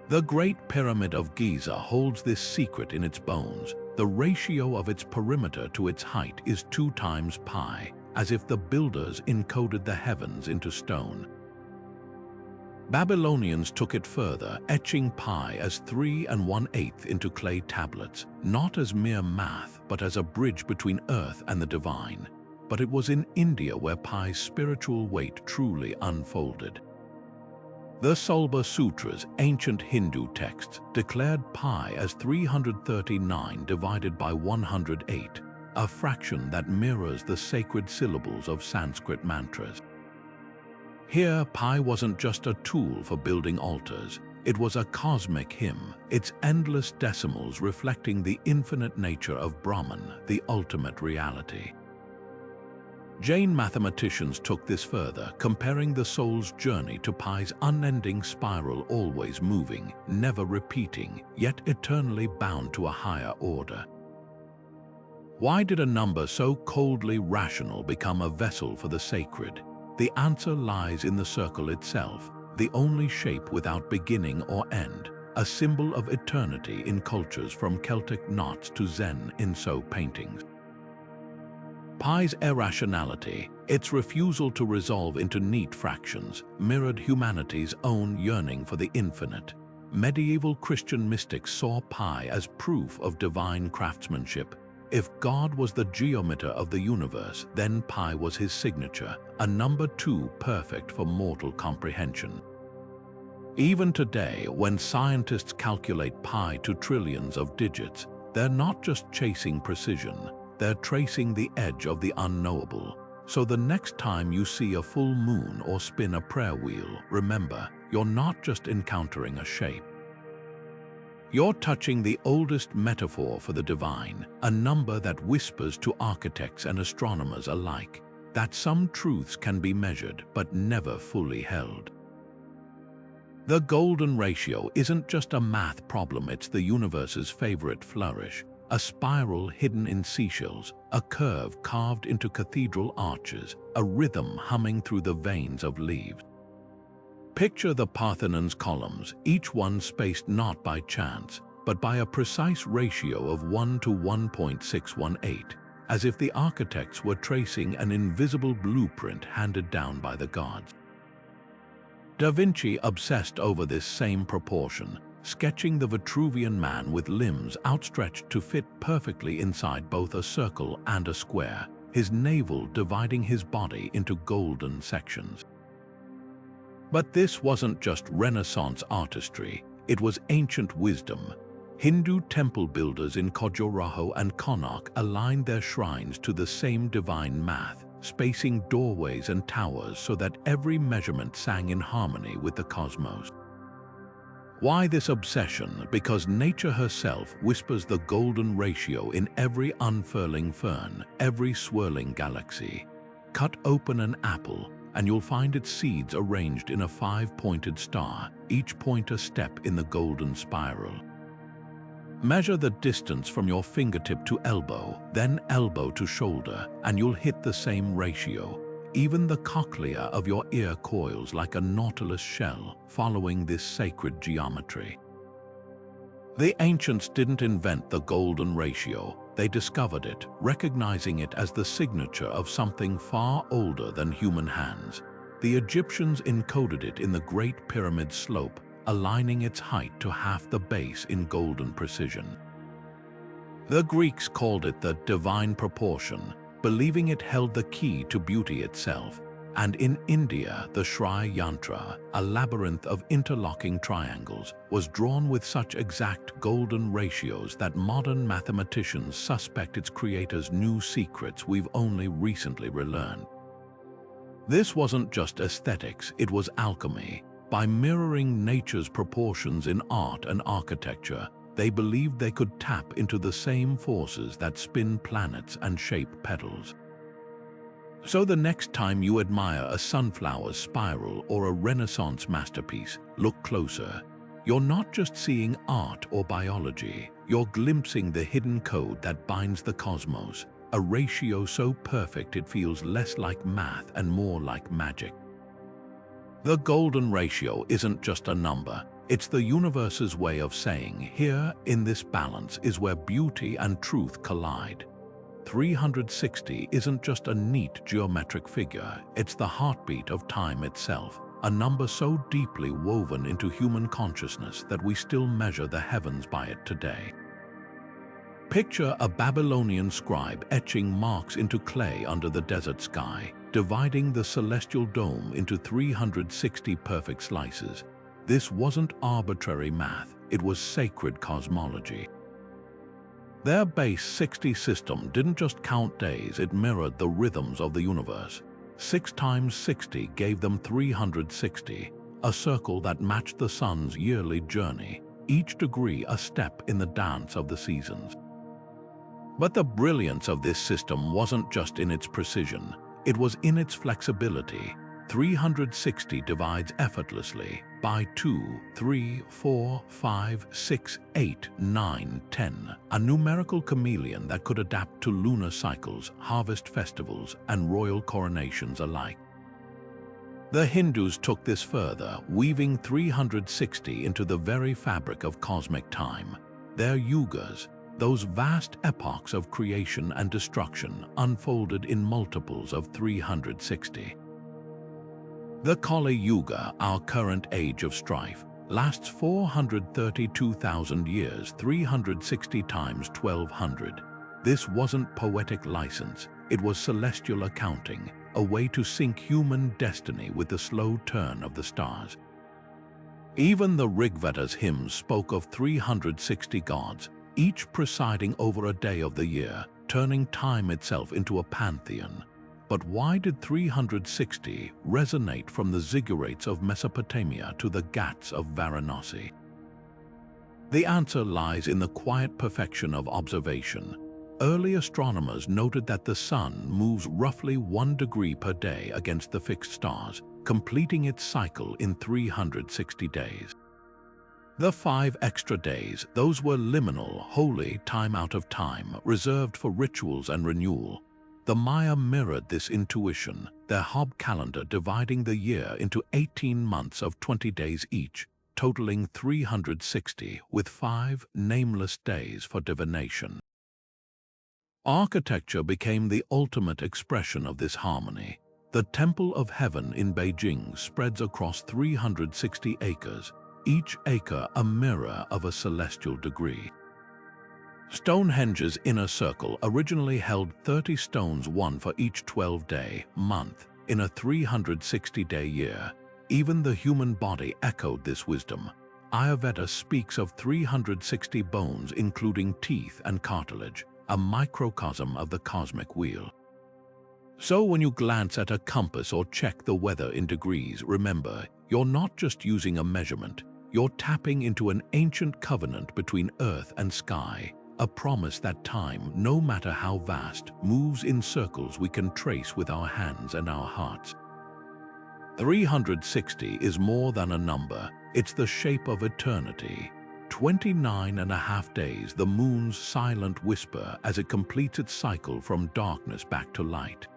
The Great Pyramid of Giza holds this secret in its bones. The ratio of its perimeter to its height is 2 times pi, as if the builders encoded the heavens into stone. Babylonians took it further, etching pi as 3 1/8 into clay tablets, not as mere math, but as a bridge between earth and the divine. But it was in India where pi's spiritual weight truly unfolded. The Sulba Sutras, ancient Hindu texts, declared pi as 339 divided by 108, a fraction that mirrors the sacred syllables of Sanskrit mantras. Here, pi wasn't just a tool for building altars. It was a cosmic hymn, its endless decimals reflecting the infinite nature of Brahman, the ultimate reality. Jain mathematicians took this further, comparing the soul's journey to pi's unending spiral, always moving, never repeating, yet eternally bound to a higher order. Why did a number so coldly rational become a vessel for the sacred? The answer lies in the circle itself, the only shape without beginning or end, a symbol of eternity in cultures from Celtic knots to Zen Inso paintings. Pi's irrationality, its refusal to resolve into neat fractions, mirrored humanity's own yearning for the infinite. Medieval Christian mystics saw pi as proof of divine craftsmanship. If God was the geometer of the universe, then pi was his signature, a number too perfect for mortal comprehension. Even today, when scientists calculate pi to trillions of digits, they're not just chasing precision, they're tracing the edge of the unknowable. So the next time you see a full moon or spin a prayer wheel, remember, you're not just encountering a shape. You're touching the oldest metaphor for the divine, a number that whispers to architects and astronomers alike that some truths can be measured but never fully held. The golden ratio isn't just a math problem, it's the universe's favorite flourish, a spiral hidden in seashells, a curve carved into cathedral arches, a rhythm humming through the veins of leaves. Picture the Parthenon's columns, each one spaced not by chance, but by a precise ratio of 1 to 1.618, as if the architects were tracing an invisible blueprint handed down by the gods. Da Vinci obsessed over this same proportion, sketching the Vitruvian man with limbs outstretched to fit perfectly inside both a circle and a square, his navel dividing his body into golden sections. But this wasn't just Renaissance artistry, it was ancient wisdom. Hindu temple builders in Khajuraho and Konark aligned their shrines to the same divine math, spacing doorways and towers so that every measurement sang in harmony with the cosmos. Why this obsession? Because nature herself whispers the golden ratio in every unfurling fern, every swirling galaxy. Cut open an apple, and you'll find its seeds arranged in a 5-pointed star, each point a step in the golden spiral. Measure the distance from your fingertip to elbow, then elbow to shoulder, and you'll hit the same ratio. Even the cochlea of your ear coils like a nautilus shell, following this sacred geometry. The ancients didn't invent the golden ratio, they discovered it, recognizing it as the signature of something far older than human hands. The Egyptians encoded it in the Great Pyramid slope, aligning its height to half the base in golden precision. The Greeks called it the divine proportion, believing it held the key to beauty itself. And in India, the Shri Yantra, a labyrinth of interlocking triangles, was drawn with such exact golden ratios that modern mathematicians suspect its creators knew secrets we've only recently relearned. This wasn't just aesthetics, it was alchemy. By mirroring nature's proportions in art and architecture, they believed they could tap into the same forces that spin planets and shape petals. So the next time you admire a sunflower spiral or a Renaissance masterpiece, look closer. You're not just seeing art or biology, you're glimpsing the hidden code that binds the cosmos, a ratio so perfect it feels less like math and more like magic. The golden ratio isn't just a number, it's the universe's way of saying, here, in this balance, is where beauty and truth collide. 360 isn't just a neat geometric figure, it's the heartbeat of time itself, a number so deeply woven into human consciousness that we still measure the heavens by it today. Picture a Babylonian scribe etching marks into clay under the desert sky, dividing the celestial dome into 360 perfect slices. This wasn't arbitrary math, it was sacred cosmology. Their base 60 system didn't just count days, it mirrored the rhythms of the universe. 6 times 60 gave them 360, a circle that matched the sun's yearly journey, each degree a step in the dance of the seasons. But the brilliance of this system wasn't just in its precision, it was in its flexibility. 360 divides effortlessly by 2, 3, 4, 5, 6, 8, 9, 10, a numerical chameleon that could adapt to lunar cycles, harvest festivals, and royal coronations alike. The Hindus took this further, weaving 360 into the very fabric of cosmic time. Their yugas, those vast epochs of creation and destruction, unfolded in multiples of 360. The Kali Yuga, our current age of strife, lasts 432,000 years, 360 times 1200. This wasn't poetic license, it was celestial accounting, a way to sync human destiny with the slow turn of the stars. Even the Rigveda's hymns spoke of 360 gods, each presiding over a day of the year, turning time itself into a pantheon. But why did 360 resonate from the ziggurats of Mesopotamia to the Ghats of Varanasi? The answer lies in the quiet perfection of observation. Early astronomers noted that the sun moves roughly 1 degree per day against the fixed stars, completing its cycle in 360 days. The 5 extra days, those were liminal, holy time out of time, reserved for rituals and renewal. The Maya mirrored this intuition, their Hob calendar dividing the year into 18 months of 20 days each, totaling 360, with 5 nameless days for divination. Architecture became the ultimate expression of this harmony. The Temple of Heaven in Beijing spreads across 360 acres, each acre a mirror of a celestial degree. Stonehenge's inner circle originally held 30 stones, one for each 12-day month in a 360-day year. Even the human body echoed this wisdom. Ayurveda speaks of 360 bones, including teeth and cartilage, a microcosm of the cosmic wheel. So when you glance at a compass or check the weather in degrees, remember, you're not just using a measurement, you're tapping into an ancient covenant between earth and sky, a promise that time, no matter how vast, moves in circles we can trace with our hands and our hearts. 360 is more than a number, it's the shape of eternity. 29.5 days, the moon's silent whisper as it completes its cycle from darkness back to light.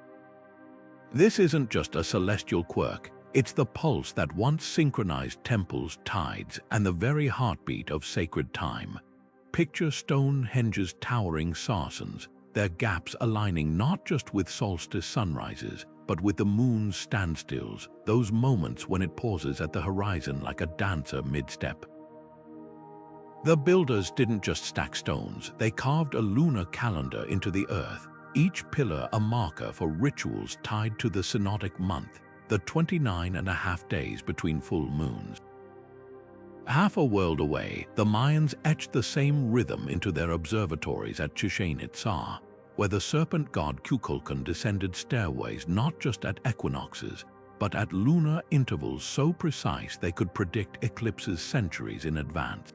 This isn't just a celestial quirk, it's the pulse that once synchronized temples, tides, and the very heartbeat of sacred time. Picture Stonehenge's towering sarcens, their gaps aligning not just with solstice sunrises, but with the moon's standstills, those moments when it pauses at the horizon like a dancer mid-step. The builders didn't just stack stones, they carved a lunar calendar into the earth, each pillar a marker for rituals tied to the synodic month, the 29.5 days between full moons. Half a world away, the Mayans etched the same rhythm into their observatories at Chichen Itza, where the serpent god Kukulkan descended stairways not just at equinoxes, but at lunar intervals so precise they could predict eclipses centuries in advance.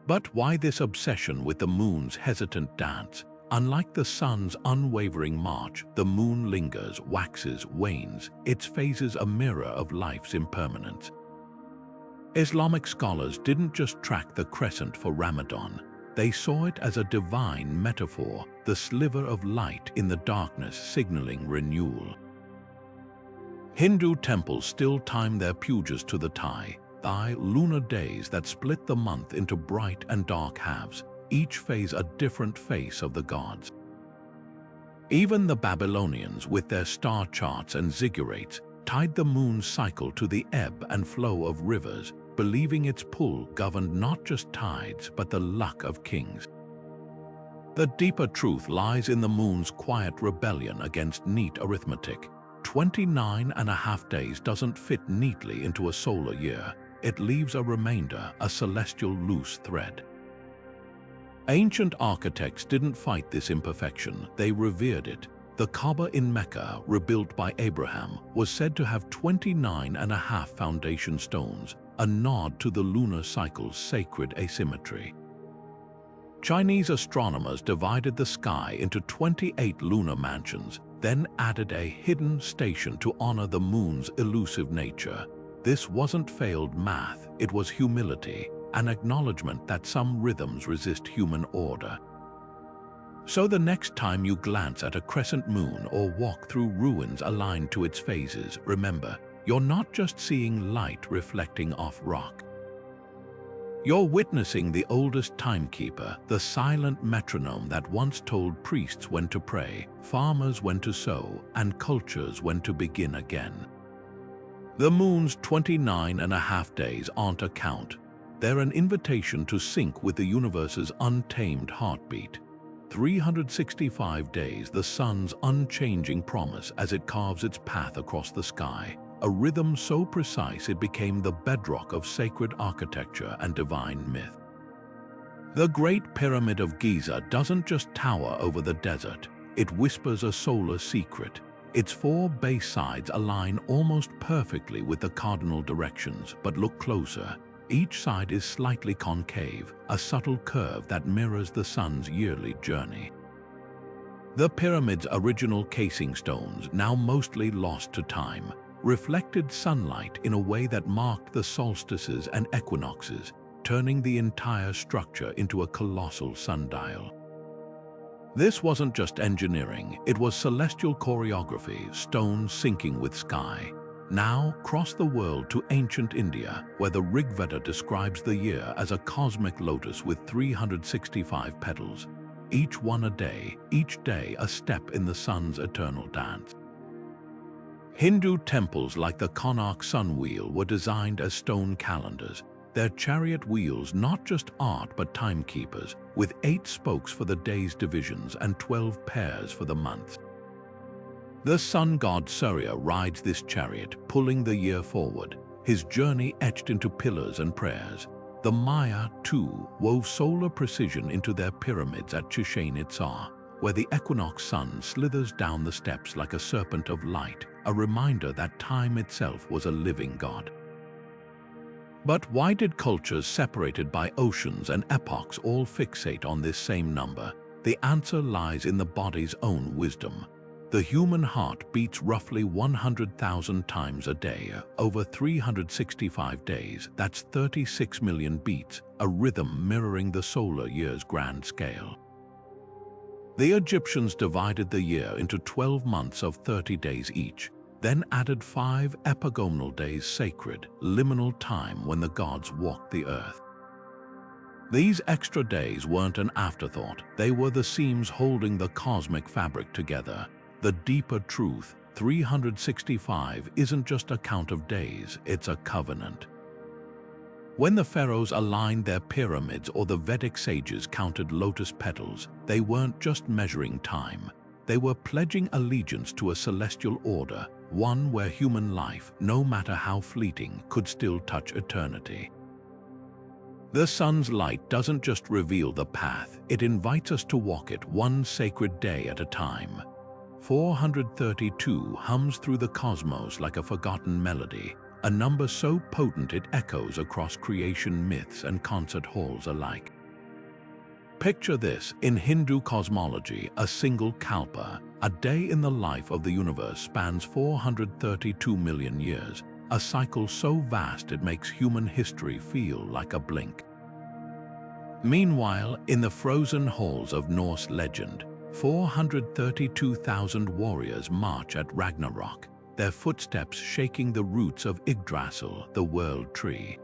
But why this obsession with the moon's hesitant dance? Unlike the sun's unwavering march, the moon lingers, waxes, wanes, its phases a mirror of life's impermanence. Islamic scholars didn't just track the crescent for Ramadan, they saw it as a divine metaphor, the sliver of light in the darkness signaling renewal. Hindu temples still time their pujas to the thy lunar days that split the month into bright and dark halves, each phase a different face of the gods. Even the Babylonians, with their star charts and ziggurats, tied the moon's cycle to the ebb and flow of rivers, believing its pull governed not just tides but the luck of kings. The deeper truth lies in the moon's quiet rebellion against neat arithmetic. 29.5 days doesn't fit neatly into a solar year. It leaves a remainder, a celestial loose thread. Ancient architects didn't fight this imperfection, they revered it. The Kaaba in Mecca, rebuilt by Abraham, was said to have 29.5 foundation stones, a nod to the lunar cycle's sacred asymmetry. Chinese astronomers divided the sky into 28 lunar mansions, then added a hidden station to honor the moon's elusive nature. This wasn't failed math, it was humility, an acknowledgement that some rhythms resist human order. So the next time you glance at a crescent moon or walk through ruins aligned to its phases, remember, you're not just seeing light reflecting off rock. You're witnessing the oldest timekeeper, the silent metronome that once told priests when to pray, farmers when to sow, and cultures when to begin again. The moon's 29.5 days aren't a count. They're an invitation to sync with the universe's untamed heartbeat. 365 days, the sun's unchanging promise as it carves its path across the sky, a rhythm so precise it became the bedrock of sacred architecture and divine myth. The Great Pyramid of Giza doesn't just tower over the desert, it whispers a solar secret. Its 4 base sides align almost perfectly with the cardinal directions, but look closer. Each side is slightly concave, a subtle curve that mirrors the sun's yearly journey. The pyramid's original casing stones, now mostly lost to time, reflected sunlight in a way that marked the solstices and equinoxes, turning the entire structure into a colossal sundial. This wasn't just engineering, it was celestial choreography, stones syncing with sky. Now, cross the world to ancient India, where the Rig Veda describes the year as a cosmic lotus with 365 petals. Each one a day, each day a step in the sun's eternal dance. Hindu temples like the Konark Sun Wheel were designed as stone calendars, their chariot wheels not just art but timekeepers, with 8 spokes for the day's divisions and 12 pairs for the months. The sun god Surya rides this chariot, pulling the year forward, his journey etched into pillars and prayers. The Maya, too, wove solar precision into their pyramids at Chichen Itza, where the equinox sun slithers down the steps like a serpent of light, a reminder that time itself was a living god. But why did cultures separated by oceans and epochs all fixate on this same number? The answer lies in the body's own wisdom. The human heart beats roughly 100,000 times a day, over 365 days. That's 36 million beats, a rhythm mirroring the solar year's grand scale. The Egyptians divided the year into 12 months of 30 days each, then added 5 epagonal days, sacred, liminal time when the gods walked the earth. These extra days weren't an afterthought, they were the seams holding the cosmic fabric together. The deeper truth, 365, isn't just a count of days, it's a covenant. When the pharaohs aligned their pyramids or the Vedic sages counted lotus petals, they weren't just measuring time. They were pledging allegiance to a celestial order, one where human life, no matter how fleeting, could still touch eternity. The sun's light doesn't just reveal the path, it invites us to walk it one sacred day at a time. 432 hums through the cosmos like a forgotten melody, a number so potent it echoes across creation myths and concert halls alike. Picture this: in Hindu cosmology, a single kalpa, a day in the life of the universe, spans 432 million years, a cycle so vast it makes human history feel like a blink. Meanwhile, in the frozen halls of Norse legend, 432,000 warriors march at Ragnarok, their footsteps shaking the roots of Yggdrasil, the world tree.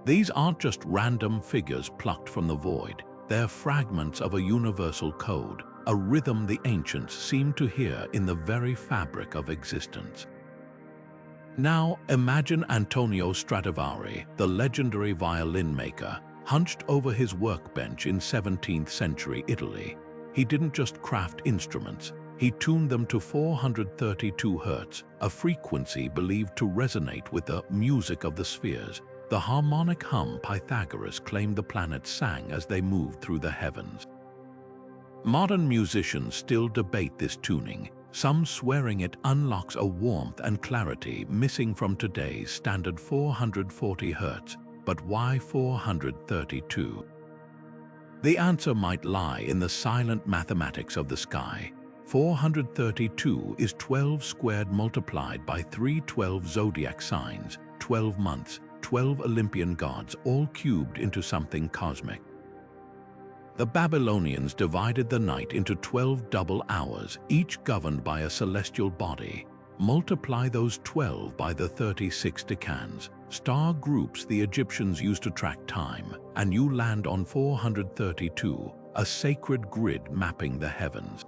These aren't just random figures plucked from the void, they're fragments of a universal code, a rhythm the ancients seemed to hear in the very fabric of existence. Now imagine Antonio Stradivari, the legendary violin maker, hunched over his workbench in 17th century Italy. He didn't just craft instruments, he tuned them to 432 Hz, a frequency believed to resonate with the music of the spheres, the harmonic hum Pythagoras claimed the planets sang as they moved through the heavens. Modern musicians still debate this tuning, some swearing it unlocks a warmth and clarity missing from today's standard 440 Hz. But why 432? The answer might lie in the silent mathematics of the sky. 432 is 12 squared multiplied by 312 zodiac signs, 12 months, 12 Olympian gods, all cubed into something cosmic. The Babylonians divided the night into 12 double hours, each governed by a celestial body. Multiply those 12 by the 36 decans, star groups the Egyptians used to track time, and you land on 432, a sacred grid mapping the heavens.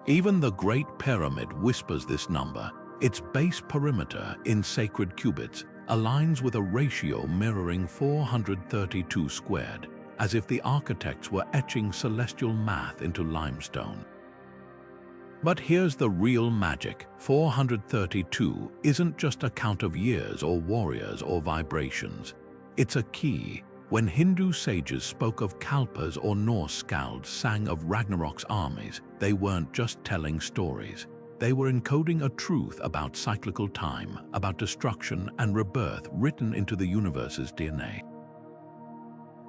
Even the Great Pyramid whispers this number. Its base perimeter, in sacred cubits, aligns with a ratio mirroring 432 squared, as if the architects were etching celestial math into limestone. But here's the real magic. 432 isn't just a count of years or warriors or vibrations. It's a key. When Hindu sages spoke of kalpas or Norse skalds sang of Ragnarok's armies, they weren't just telling stories. They were encoding a truth about cyclical time, about destruction and rebirth written into the universe's DNA.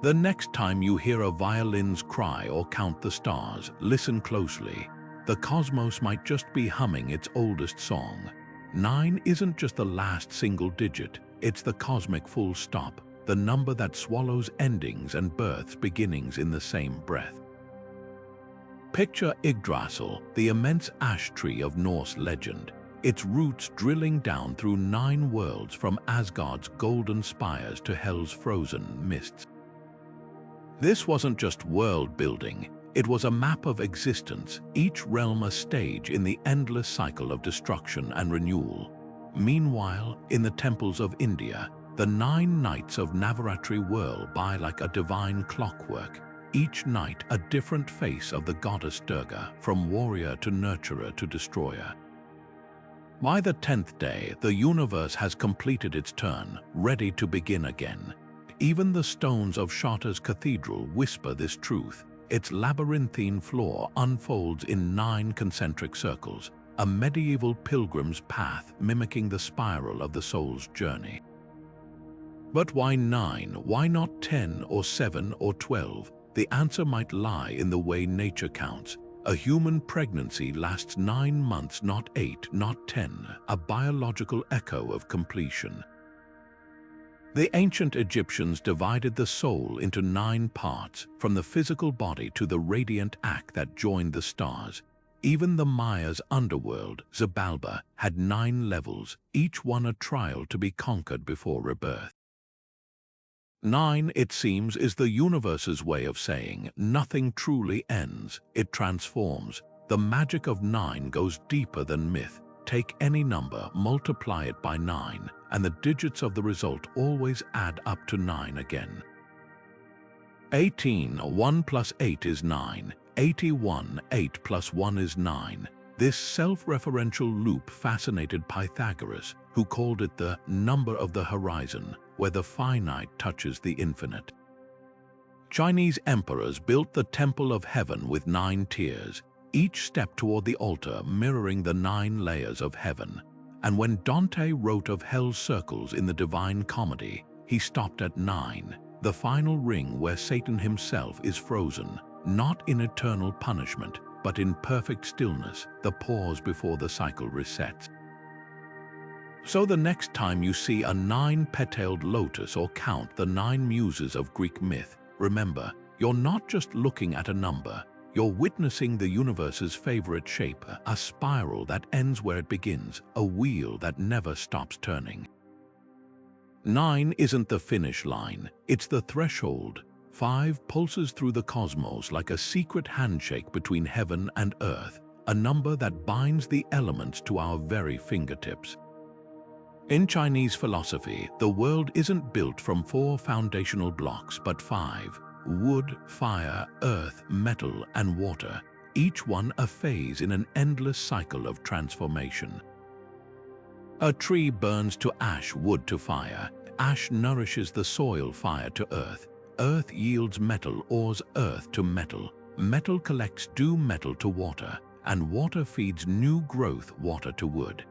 The next time you hear a violin's cry or count the stars, listen closely. The cosmos might just be humming its oldest song. 9 isn't just the last single digit, it's the cosmic full stop, the number that swallows endings and births beginnings in the same breath. Picture Yggdrasil, the immense ash tree of Norse legend, its roots drilling down through 9 worlds from Asgard's golden spires to Hel's frozen mists. This wasn't just world building, it was a map of existence, each realm a stage in the endless cycle of destruction and renewal. Meanwhile, in the temples of India, the 9 nights of Navaratri whirl by like a divine clockwork, each night a different face of the goddess Durga, from warrior to nurturer to destroyer. By the 10th day, the universe has completed its turn, ready to begin again. Even the stones of Shata's cathedral whisper this truth. Its labyrinthine floor unfolds in 9 concentric circles, a medieval pilgrim's path mimicking the spiral of the soul's journey. But why 9? Why not 10 or 7 or 12? The answer might lie in the way nature counts. A human pregnancy lasts 9 months, not 8, not 10, a biological echo of completion. The ancient Egyptians divided the soul into 9 parts, from the physical body to the radiant act that joined the stars. Even the Maya's underworld, Xibalba, had 9 levels, each one a trial to be conquered before rebirth. 9, it seems, is the universe's way of saying nothing truly ends, it transforms. The magic of 9 goes deeper than myth. Take any number, multiply it by 9, and the digits of the result always add up to 9 again. 18, 1 plus 8 is 9. 81, 8 plus 1 is 9. This self-referential loop fascinated Pythagoras, who called it the number of the horizon, where the finite touches the infinite. Chinese emperors built the Temple of Heaven with 9 tiers, each step toward the altar mirroring the 9 layers of heaven. And when Dante wrote of hell's circles in the Divine Comedy, he stopped at 9, the final ring where Satan himself is frozen, not in eternal punishment, but in perfect stillness, the pause before the cycle resets. So the next time you see a 9-petaled lotus or count the 9 muses of Greek myth, remember, you're not just looking at a number, you're witnessing the universe's favorite shape, a spiral that ends where it begins, a wheel that never stops turning. 9 isn't the finish line, it's the threshold. 5 pulses through the cosmos like a secret handshake between heaven and earth, a number that binds the elements to our very fingertips. In Chinese philosophy, the world isn't built from 4 foundational blocks but 5: wood, fire, earth, metal, and water, each one a phase in an endless cycle of transformation. A tree burns to ash, wood to fire. Ash nourishes the soil, fire to earth. Earth yields metal, ores earth to metal. Metal collects dew, metal to water, and water feeds new growth, water to wood.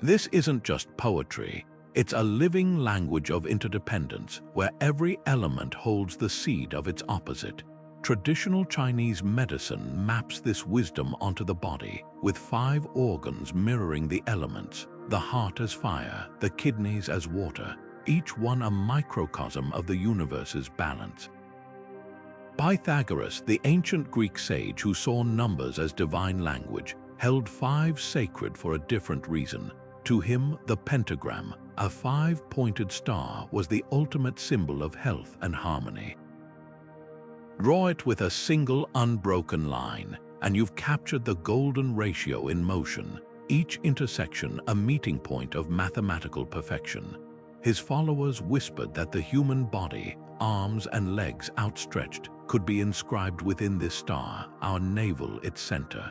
This isn't just poetry, it's a living language of interdependence where every element holds the seed of its opposite. Traditional Chinese medicine maps this wisdom onto the body, with 5 organs mirroring the elements, the heart as fire, the kidneys as water, each one a microcosm of the universe's balance. Pythagoras, the ancient Greek sage who saw numbers as divine language, held 5 sacred for a different reason. To him, the pentagram, a 5-pointed star, was the ultimate symbol of health and harmony. Draw it with a single unbroken line, and you've captured the golden ratio in motion, each intersection a meeting point of mathematical perfection. His followers whispered that the human body, arms and legs outstretched, could be inscribed within this star, our navel its center.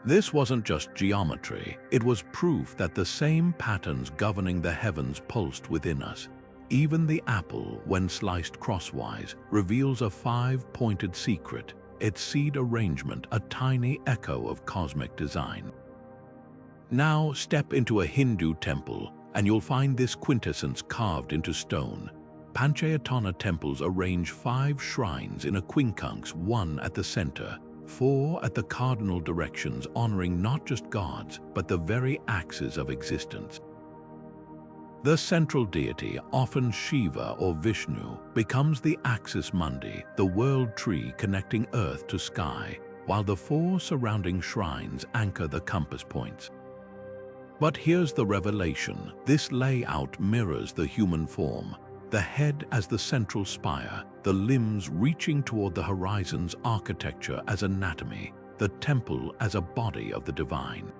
This wasn't just geometry, it was proof that the same patterns governing the heavens pulsed within us. Even the apple, when sliced crosswise, reveals a 5-pointed secret, its seed arrangement a tiny echo of cosmic design. Now step into a Hindu temple, and you'll find this quintessence carved into stone. Panchayatana temples arrange 5 shrines in a quincunx, 1 at the center, 4 at the cardinal directions, honoring not just gods, but the very axes of existence. The central deity, often Shiva or Vishnu, becomes the axis mundi, the world tree connecting earth to sky, while the four surrounding shrines anchor the compass points. But here's the revelation: this layout mirrors the human form, the head as the central spire, the limbs reaching toward the horizon's architecture as anatomy, the temple as a body of the divine.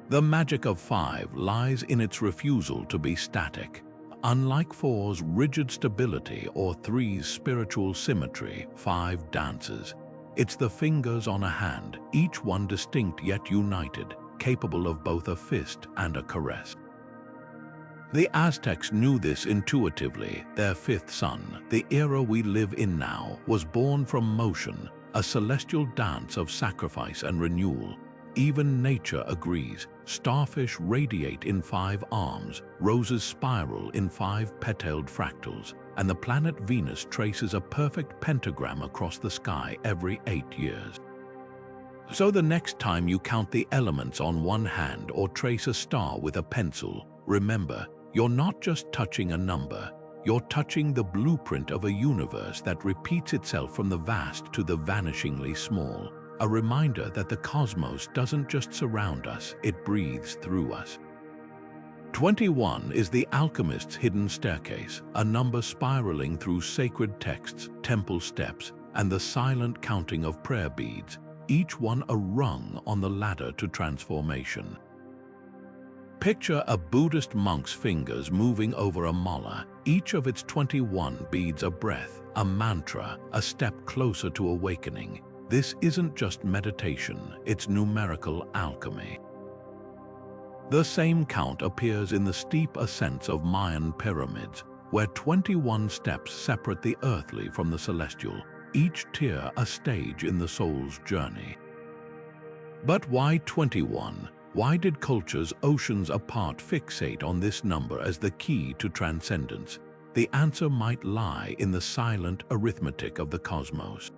The magic of 5 lies in its refusal to be static. Unlike 4's rigid stability or 3's spiritual symmetry, 5 dances. It's the fingers on a hand, each one distinct yet united, capable of both a fist and a caress. The Aztecs knew this intuitively. Their fifth sun, the era we live in now, was born from motion, a celestial dance of sacrifice and renewal. Even nature agrees. Starfish radiate in 5 arms, roses spiral in 5 petaled fractals, and the planet Venus traces a perfect pentagram across the sky every 8 years. So the next time you count the elements on one hand or trace a star with a pencil, remember, you're not just touching a number, you're touching the blueprint of a universe that repeats itself from the vast to the vanishingly small. A reminder that the cosmos doesn't just surround us, it breathes through us. 21 is the Alchemist's hidden staircase, a number spiraling through sacred texts, temple steps, and the silent counting of prayer beads, each one a rung on the ladder to transformation. Picture a Buddhist monk's fingers moving over a mala, each of its 21 beads a breath, a mantra, a step closer to awakening. This isn't just meditation, it's numerical alchemy. The same count appears in the steep ascents of Mayan pyramids, where 21 steps separate the earthly from the celestial, each tier a stage in the soul's journey. But why 21? Why did cultures oceans apart fixate on this number as the key to transcendence? The answer might lie in the silent arithmetic of the cosmos.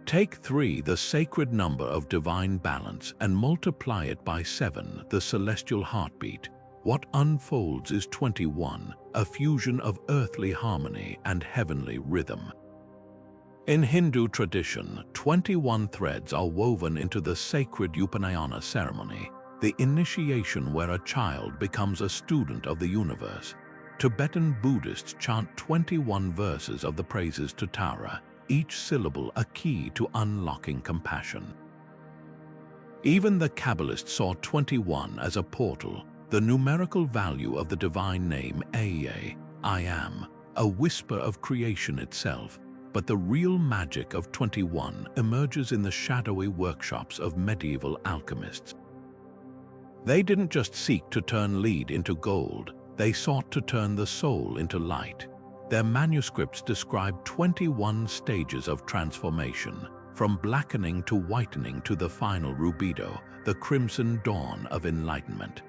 Take 3, the sacred number of divine balance, and multiply it by 7, the celestial heartbeat. What unfolds is 21, a fusion of earthly harmony and heavenly rhythm. In Hindu tradition, 21 threads are woven into the sacred Upanayana ceremony, the initiation where a child becomes a student of the universe. Tibetan Buddhists chant 21 verses of the praises to Tara, each syllable a key to unlocking compassion. Even the Kabbalists saw 21 as a portal, the numerical value of the divine name Eye, I am, a whisper of creation itself. But the real magic of 21 emerges in the shadowy workshops of medieval alchemists. They didn't just seek to turn lead into gold, they sought to turn the soul into light. Their manuscripts describe 21 stages of transformation, from blackening to whitening to the final rubido, the crimson dawn of enlightenment.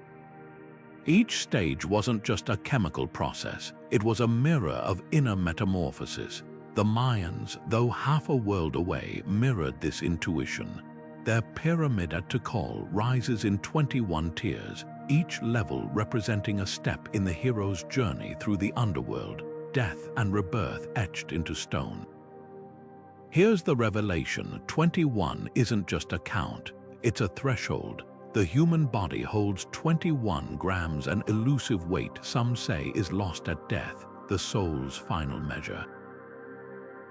Each stage wasn't just a chemical process, it was a mirror of inner metamorphosis. The Mayans, though half a world away, mirrored this intuition. Their pyramid at Decode rises in 21 tiers, each level representing a step in the hero's journey through the underworld, death and rebirth etched into stone. Here's the revelation: 21 isn't just a count, it's a threshold. The human body holds 21 grams, an elusive weight some say is lost at death, the soul's final measure.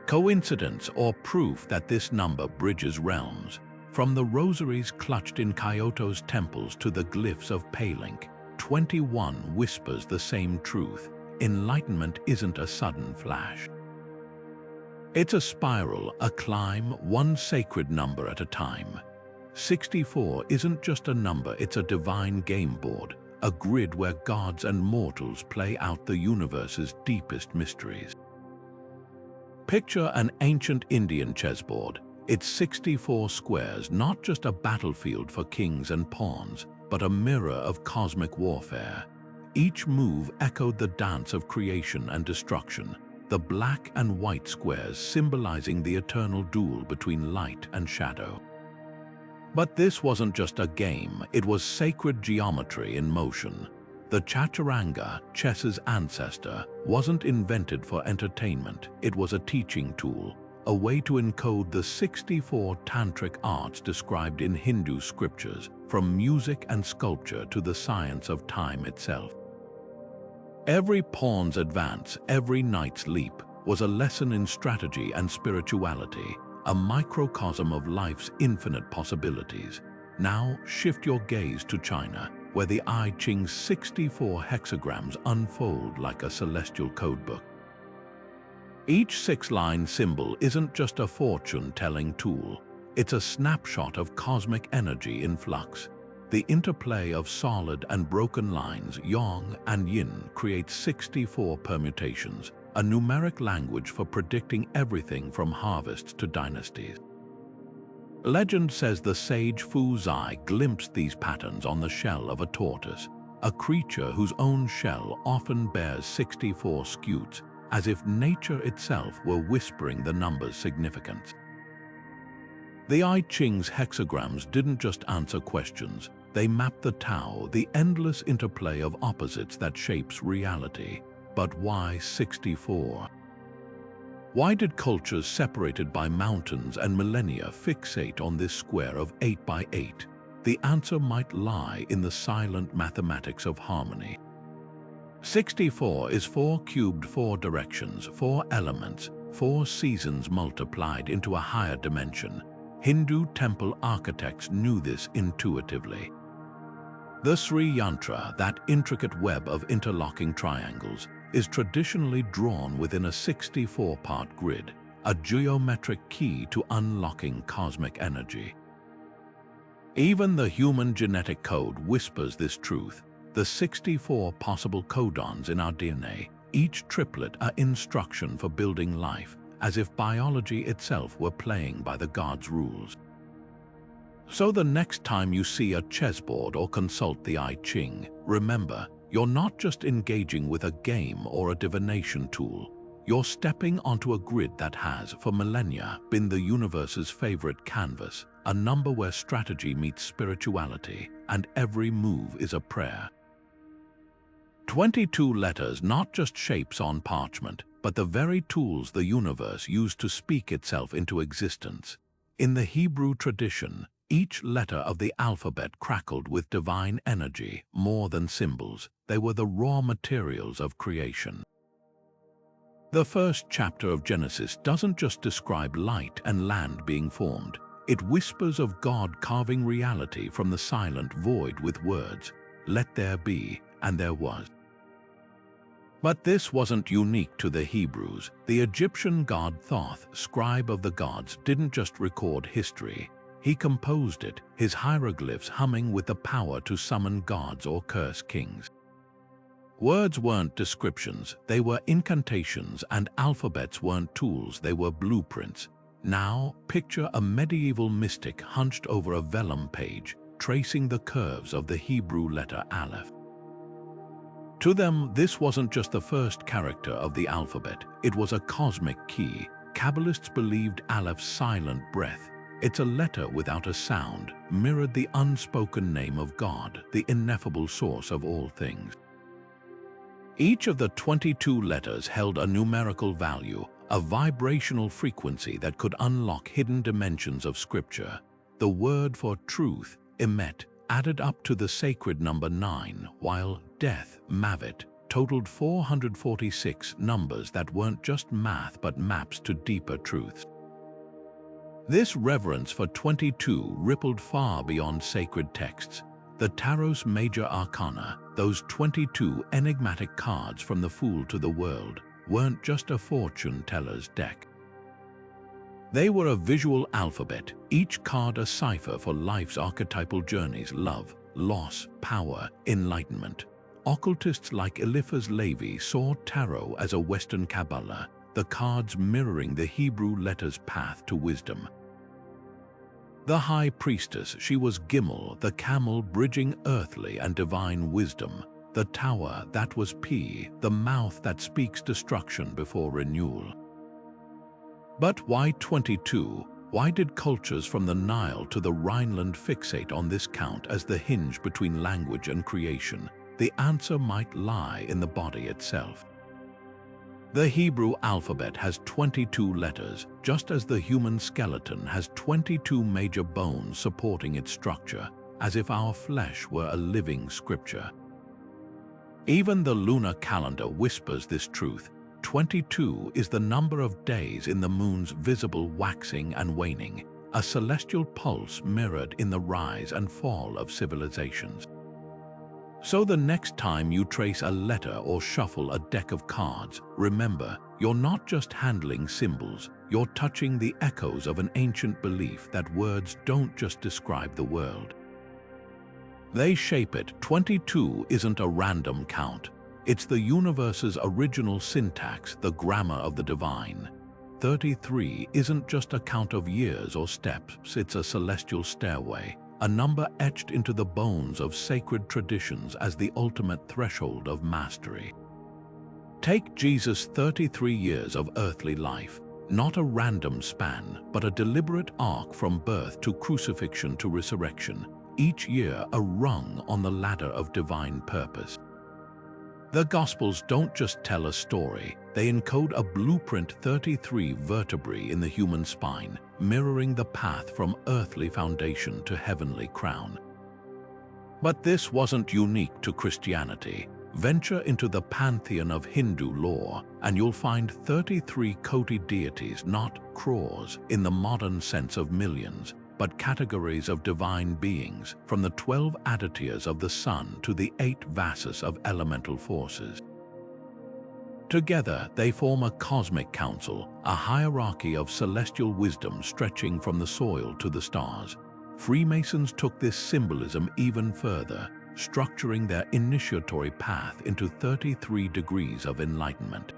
Coincidence or proof that this number bridges realms? From the rosaries clutched in Kyoto's temples to the glyphs of Palenque, 21 whispers the same truth. Enlightenment isn't a sudden flash. It's a spiral, a climb, one sacred number at a time. 64 isn't just a number, it's a divine game board, a grid where gods and mortals play out the universe's deepest mysteries. Picture an ancient Indian chessboard. Its 64 squares, not just a battlefield for kings and pawns, but a mirror of cosmic warfare. Each move echoed the dance of creation and destruction, the black and white squares symbolizing the eternal duel between light and shadow. But this wasn't just a game, it was sacred geometry in motion. The chaturanga, chess's ancestor, wasn't invented for entertainment. It was a teaching tool, a way to encode the 64 tantric arts described in Hindu scriptures, from music and sculpture to the science of time itself. Every pawn's advance, every knight's leap, was a lesson in strategy and spirituality, a microcosm of life's infinite possibilities. Now shift your gaze to China, where the I Ching's 64 hexagrams unfold like a celestial codebook. Each six-line symbol isn't just a fortune-telling tool. It's a snapshot of cosmic energy in flux. The interplay of solid and broken lines, yang and yin, creates 64 permutations, a numeric language for predicting everything from harvests to dynasties. Legend says the sage Fu Zai glimpsed these patterns on the shell of a tortoise, a creature whose own shell often bears 64 scutes, as if nature itself were whispering the number's significance. The I Ching's hexagrams didn't just answer questions, they mapped the Tao, the endless interplay of opposites that shapes reality. But why 64? Why did cultures separated by mountains and millennia fixate on this square of 8 by 8? The answer might lie in the silent mathematics of harmony. 64 is 4 cubed, 4 directions, 4 elements, 4 seasons multiplied into a higher dimension. Hindu temple architects knew this intuitively. The Sri Yantra, that intricate web of interlocking triangles, is traditionally drawn within a 64-part grid, a geometric key to unlocking cosmic energy. Even the human genetic code whispers this truth. The 64 possible codons in our DNA, each triplet an instruction for building life, as if biology itself were playing by the gods' rules. So the next time you see a chessboard or consult the I Ching, remember, you're not just engaging with a game or a divination tool. You're stepping onto a grid that has, for millennia, been the universe's favorite canvas, a number where strategy meets spirituality, and every move is a prayer. 22 letters, not just shapes on parchment, but the very tools the universe used to speak itself into existence. In the Hebrew tradition, each letter of the alphabet crackled with divine energy. More than symbols, they were the raw materials of creation. The first chapter of Genesis doesn't just describe light and land being formed. It whispers of God carving reality from the silent void with words, "Let there be," and there was. But this wasn't unique to the Hebrews. The Egyptian god Thoth, scribe of the gods, didn't just record history. He composed it, his hieroglyphs humming with the power to summon gods or curse kings. Words weren't descriptions, they were incantations, and alphabets weren't tools, they were blueprints. Now, picture a medieval mystic hunched over a vellum page, tracing the curves of the Hebrew letter Aleph. To them, this wasn't just the first character of the alphabet, it was a cosmic key. Kabbalists believed Aleph's silent breath, it's a letter without a sound, mirrored the unspoken name of God, the ineffable source of all things. Each of the 22 letters held a numerical value, a vibrational frequency that could unlock hidden dimensions of Scripture. The word for truth, emet, added up to the sacred number 9, while death, mavet, totaled 446 numbers that weren't just math but maps to deeper truths. This reverence for 22 rippled far beyond sacred texts. The Tarot's major arcana, those 22 enigmatic cards from the Fool to the World, weren't just a fortune teller's deck. They were a visual alphabet, each card a cipher for life's archetypal journeys: love, loss, power, enlightenment. Occultists like Eliphaz Levi saw tarot as a Western Kabbalah, the cards mirroring the Hebrew letter's path to wisdom. The High Priestess, she was Gimel, the camel bridging earthly and divine wisdom. The Tower, that was Pi, the mouth that speaks destruction before renewal. But why 22? Why did cultures from the Nile to the Rhineland fixate on this count as the hinge between language and creation? the answer might lie in the body itself. The Hebrew alphabet has 22 letters, just as the human skeleton has 22 major bones supporting its structure, as if our flesh were a living scripture. Even the lunar calendar whispers this truth. 22 is the number of days in the moon's visible waxing and waning, a celestial pulse mirrored in the rise and fall of civilizations. So the next time you trace a letter or shuffle a deck of cards, remember, you're not just handling symbols, you're touching the echoes of an ancient belief that words don't just describe the world. They shape it. 22 isn't a random count. It's the universe's original syntax, the grammar of the divine. 33 isn't just a count of years or steps, it's a celestial stairway, a number etched into the bones of sacred traditions as the ultimate threshold of mastery. Take Jesus' 33 years of earthly life, not a random span, but a deliberate arc from birth to crucifixion to resurrection, each year a rung on the ladder of divine purpose. The Gospels don't just tell a story, they encode a blueprint: 33 vertebrae in the human spine, mirroring the path from earthly foundation to heavenly crown. But this wasn't unique to Christianity. Venture into the pantheon of Hindu lore, and you'll find 33 Koti deities, not crores in the modern sense of millions, but categories of divine beings, from the 12 Adityas of the sun to the 8 Vasas of elemental forces. Together, they form a cosmic council, a hierarchy of celestial wisdom stretching from the soil to the stars. Freemasons took this symbolism even further, structuring their initiatory path into 33 degrees of enlightenment.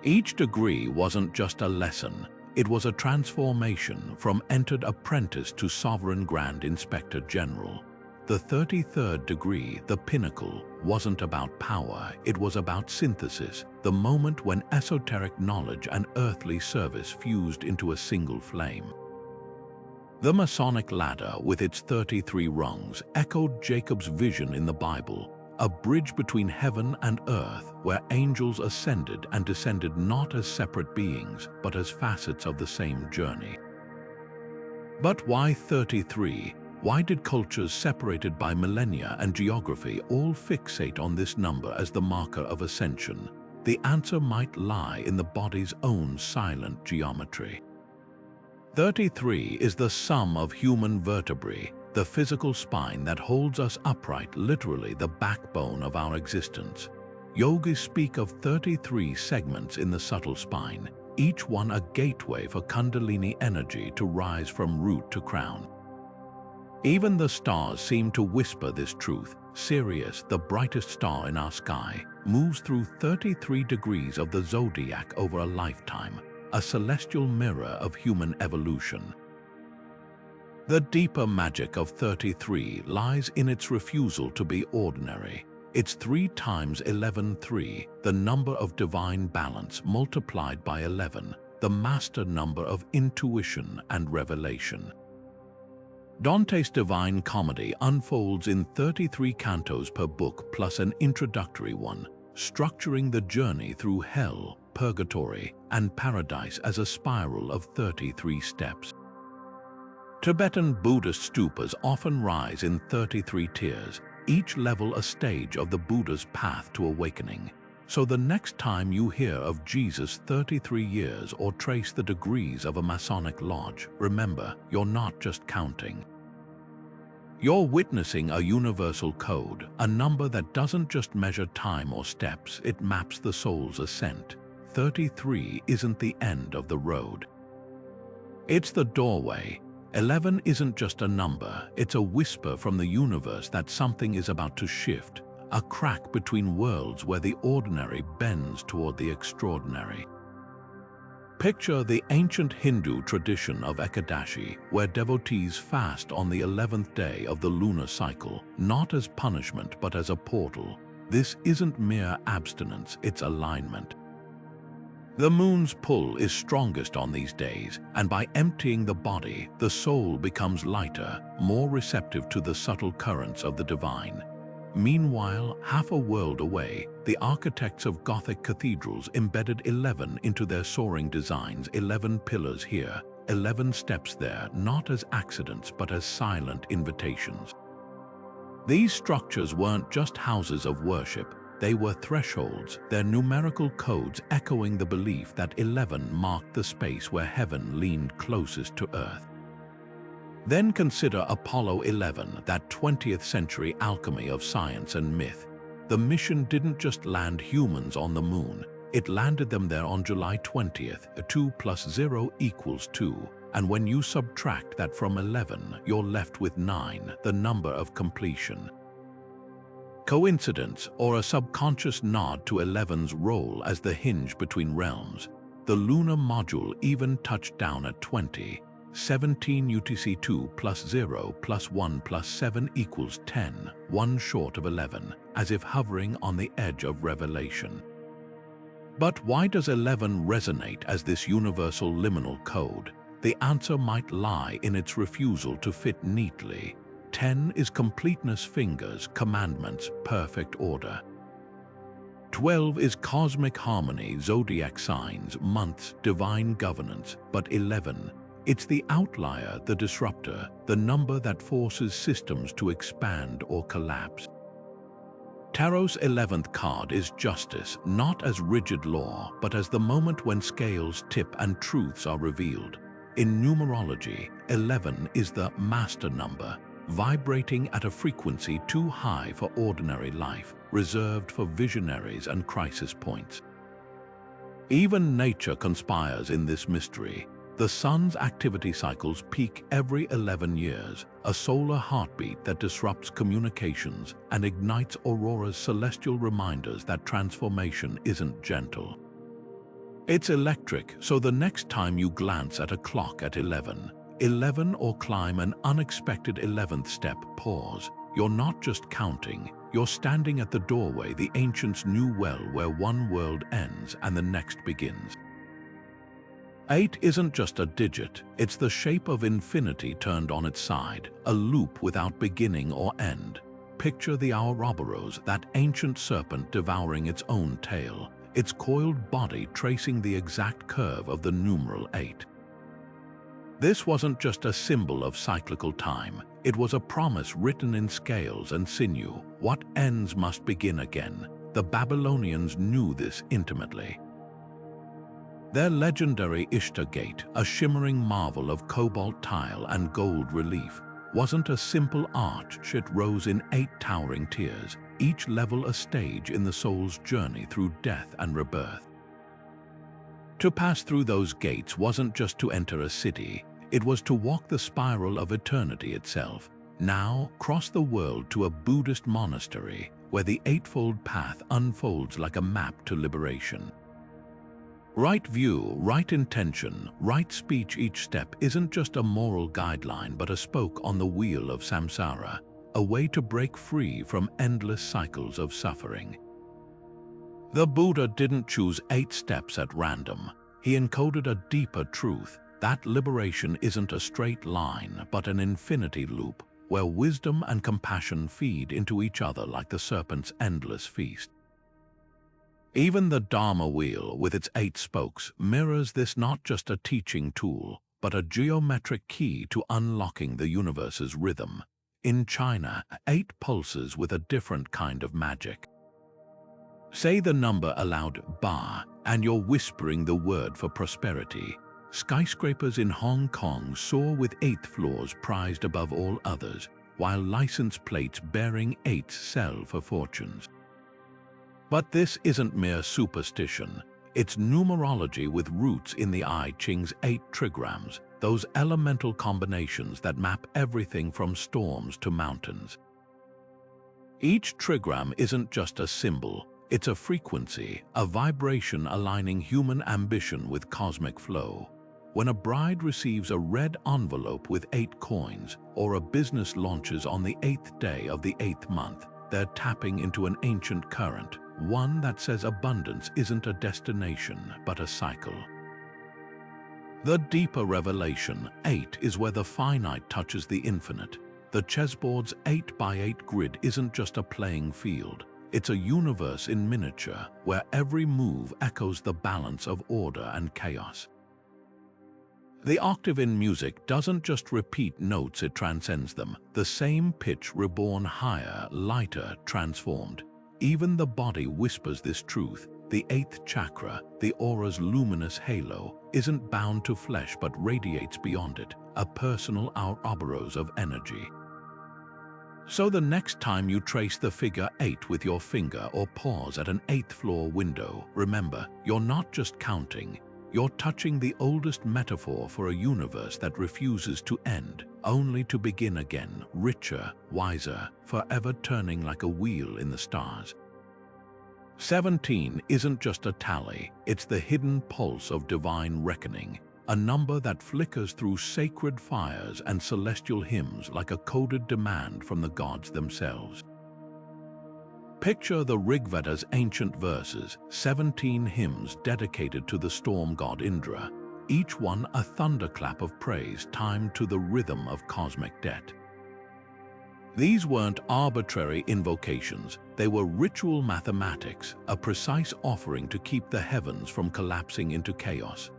Each degree wasn't just a lesson, it was a transformation from entered apprentice to sovereign Grand Inspector General. The 33rd degree, the pinnacle, wasn't about power, it was about synthesis, the moment when esoteric knowledge and earthly service fused into a single flame. The Masonic ladder, with its 33 rungs, echoed Jacob's vision in the Bible, a bridge between heaven and earth where angels ascended and descended not as separate beings, but as facets of the same journey. But why 33? Why did cultures separated by millennia and geography all fixate on this number as the marker of ascension? The answer might lie in the body's own silent geometry. 33 is the sum of human vertebrae, the physical spine that holds us upright, literally the backbone of our existence. Yogis speak of 33 segments in the subtle spine, each one a gateway for Kundalini energy to rise from root to crown. Even the stars seem to whisper this truth. Sirius, the brightest star in our sky, moves through 33 degrees of the zodiac over a lifetime, a celestial mirror of human evolution. The deeper magic of 33 lies in its refusal to be ordinary. It's 3 times 11, 3, the number of divine balance multiplied by 11, the master number of intuition and revelation. Dante's Divine Comedy unfolds in 33 cantos per book plus an introductory one, structuring the journey through hell, purgatory, and paradise as a spiral of 33 steps. Tibetan Buddhist stupas often rise in 33 tiers, each level a stage of the Buddha's path to awakening. So the next time you hear of Jesus' 33 years or trace the degrees of a Masonic lodge, remember, you're not just counting. You're witnessing a universal code, a number that doesn't just measure time or steps, it maps the soul's ascent. 33 isn't the end of the road. It's the doorway. 11 isn't just a number, it's a whisper from the universe that something is about to shift, a crack between worlds where the ordinary bends toward the extraordinary. Picture the ancient Hindu tradition of Ekadashi, where devotees fast on the 11th day of the lunar cycle, not as punishment but as a portal. This isn't mere abstinence, it's alignment. The moon's pull is strongest on these days, and by emptying the body, the soul becomes lighter, more receptive to the subtle currents of the divine. Meanwhile, half a world away, the architects of Gothic cathedrals embedded 11 into their soaring designs, 11 pillars here, 11 steps there, not as accidents but as silent invitations. These structures weren't just houses of worship, they were thresholds, their numerical codes echoing the belief that 11 marked the space where heaven leaned closest to earth. Then consider Apollo 11, that 20th century alchemy of science and myth. The mission didn't just land humans on the moon, it landed them there on July 20th, 2 plus 0 equals 2. And when you subtract that from 11, you're left with 9, the number of completion. Coincidence, or a subconscious nod to 11's role as the hinge between realms? The lunar module even touched down at 20. 17 UTC 2 plus 0 plus 1 plus 7 equals 10, one short of 11, as if hovering on the edge of revelation. But why does 11 resonate as this universal liminal code? The answer might lie in its refusal to fit neatly. 10 is completeness, fingers, commandments, perfect order. 12 is cosmic harmony, zodiac signs, months, divine governance. But 11, it's the outlier, the disruptor, the number that forces systems to expand or collapse. Tarot's 11th card is justice, not as rigid law, but as the moment when scales tip and truths are revealed. In numerology, 11 is the master number, vibrating at a frequency too high for ordinary life, reserved for visionaries and crisis points. Even nature conspires in this mystery. The sun's activity cycles peak every 11 years, a solar heartbeat that disrupts communications and ignites aurora's celestial reminders that transformation isn't gentle. It's electric, so the next time you glance at a clock at 11 or climb an unexpected 11th step, pause. You're not just counting, you're standing at the doorway the ancients knew well, where one world ends and the next begins. 8 isn't just a digit, it's the shape of infinity turned on its side, a loop without beginning or end. Picture the Ouroboros, that ancient serpent devouring its own tail, its coiled body tracing the exact curve of the numeral 8. This wasn't just a symbol of cyclical time, it was a promise written in scales and sinew. What ends must begin again. The Babylonians knew this intimately. Their legendary Ishtar Gate, a shimmering marvel of cobalt tile and gold relief, wasn't a simple arch, it rose in 8 towering tiers, each level a stage in the soul's journey through death and rebirth. To pass through those gates wasn't just to enter a city, it was to walk the spiral of eternity itself. Now, cross the world to a Buddhist monastery, where the eightfold path unfolds like a map to liberation. Right view, right intention, right speech. Each step isn't just a moral guideline but a spoke on the wheel of samsara, a way to break free from endless cycles of suffering. The Buddha didn't choose 8 steps at random. He encoded a deeper truth, that liberation isn't a straight line but an infinity loop, where wisdom and compassion feed into each other like the serpent's endless feast. Even the Dharma wheel, with its 8 spokes, mirrors this, not just a teaching tool, but a geometric key to unlocking the universe's rhythm. In China, 8 pulses with a different kind of magic. Say the number aloud, Ba, and you're whispering the word for prosperity. Skyscrapers in Hong Kong soar with 8th floors prized above all others, while license plates bearing 8 sell for fortunes. But this isn't mere superstition. It's numerology with roots in the I Ching's 8 trigrams, those elemental combinations that map everything from storms to mountains. Each trigram isn't just a symbol, it's a frequency, a vibration aligning human ambition with cosmic flow. When a bride receives a red envelope with 8 coins, or a business launches on the 8th day of the 8th month, they're tapping into an ancient current, one that says abundance isn't a destination but a cycle. The deeper revelation, 8, is where the finite touches the infinite. The chessboard's 8x8 grid isn't just a playing field. It's a universe in miniature where every move echoes the balance of order and chaos. The octave in music doesn't just repeat notes, it transcends them. The same pitch reborn higher, lighter, transformed. Even the body whispers this truth. The eighth chakra, the aura's luminous halo, isn't bound to flesh but radiates beyond it, a personal ouroboros of energy. So the next time you trace the figure 8 with your finger or pause at an 8th floor window, remember, you're not just counting, you're touching the oldest metaphor for a universe that refuses to end, only to begin again, richer, wiser, forever turning like a wheel in the stars. 17 isn't just a tally, it's the hidden pulse of divine reckoning, a number that flickers through sacred fires and celestial hymns like a coded demand from the gods themselves. Picture the Rigveda's ancient verses, 17 hymns dedicated to the storm god Indra, each one a thunderclap of praise timed to the rhythm of cosmic debt. These weren't arbitrary invocations, they were ritual mathematics, a precise offering to keep the heavens from collapsing into chaos.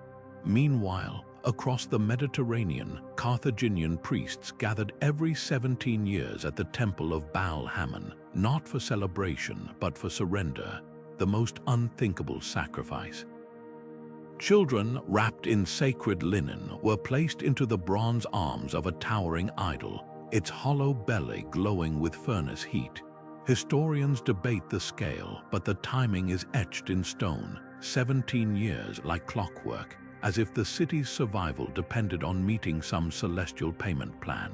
Meanwhile, across the Mediterranean, Carthaginian priests gathered every 17 years at the temple of Baal Hammon, not for celebration but for surrender, the most unthinkable sacrifice. Children, wrapped in sacred linen, were placed into the bronze arms of a towering idol, its hollow belly glowing with furnace heat. Historians debate the scale, but the timing is etched in stone, 17 years like clockwork, as if the city's survival depended on meeting some celestial payment plan.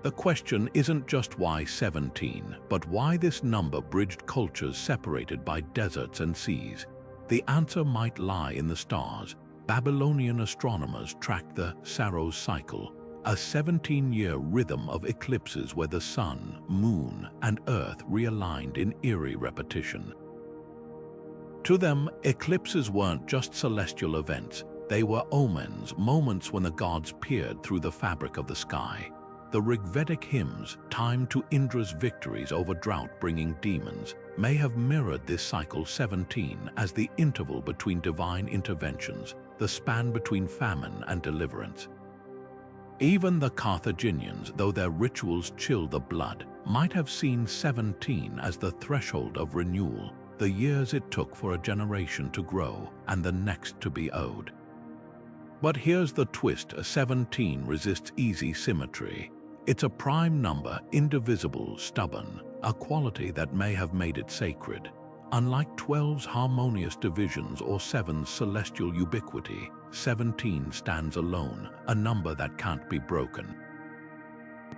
The question isn't just why 17, but why this number bridged cultures separated by deserts and seas. The answer might lie in the stars. Babylonian astronomers tracked the Saros cycle, a 17-year rhythm of eclipses where the sun, moon, and earth realigned in eerie repetition. To them, eclipses weren't just celestial events, they were omens, moments when the gods peered through the fabric of the sky. The Rigvedic hymns, timed to Indra's victories over drought-bringing demons, may have mirrored this cycle 17 as the interval between divine interventions, the span between famine and deliverance. Even the Carthaginians, though their rituals chill the blood, might have seen 17 as the threshold of renewal, the years it took for a generation to grow and the next to be owed. But here's the twist, 17 resists easy symmetry. It's a prime number, indivisible, stubborn, a quality that may have made it sacred. Unlike 12's harmonious divisions or 7's celestial ubiquity, 17 stands alone, a number that can't be broken.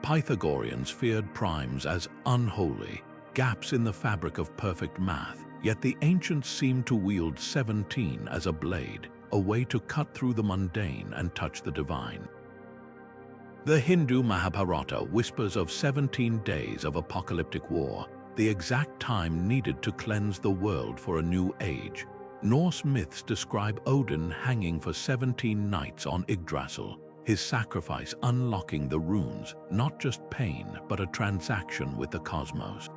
Pythagoreans feared primes as unholy, gaps in the fabric of perfect math, yet the ancients seemed to wield 17 as a blade, a way to cut through the mundane and touch the divine. The Hindu Mahabharata whispers of 17 days of apocalyptic war, the exact time needed to cleanse the world for a new age. Norse myths describe Odin hanging for 17 nights on Yggdrasil, his sacrifice unlocking the runes, not just pain, but a transaction with the cosmos.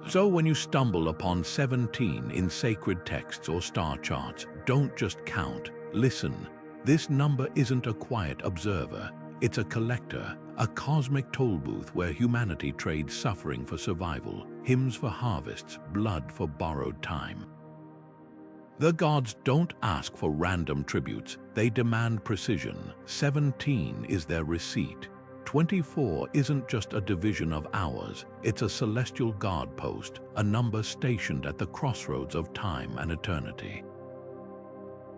So when you stumble upon 17 in sacred texts or star charts, don't just count, listen. This number isn't a quiet observer, it's a collector, a cosmic tollbooth where humanity trades suffering for survival, hymns for harvests, blood for borrowed time. The gods don't ask for random tributes, they demand precision. 17 is their receipt. 24 isn't just a division of hours, it's a celestial guard post, a number stationed at the crossroads of time and eternity.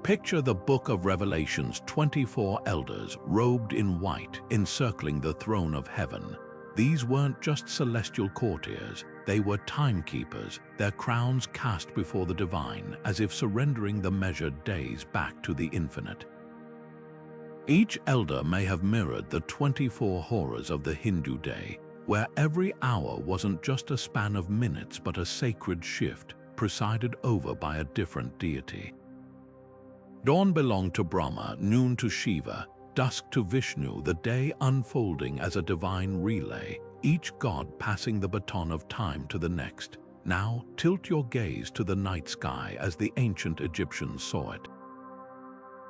Picture the Book of Revelation's 24 elders, robed in white, encircling the throne of heaven. These weren't just celestial courtiers, they were timekeepers, their crowns cast before the divine, as if surrendering the measured days back to the infinite. Each elder may have mirrored the 24 horrors of the Hindu day, where every hour wasn't just a span of minutes but a sacred shift, presided over by a different deity. Dawn belonged to Brahma, noon to Shiva, dusk to Vishnu, the day unfolding as a divine relay, each god passing the baton of time to the next. Now, tilt your gaze to the night sky as the ancient Egyptians saw it.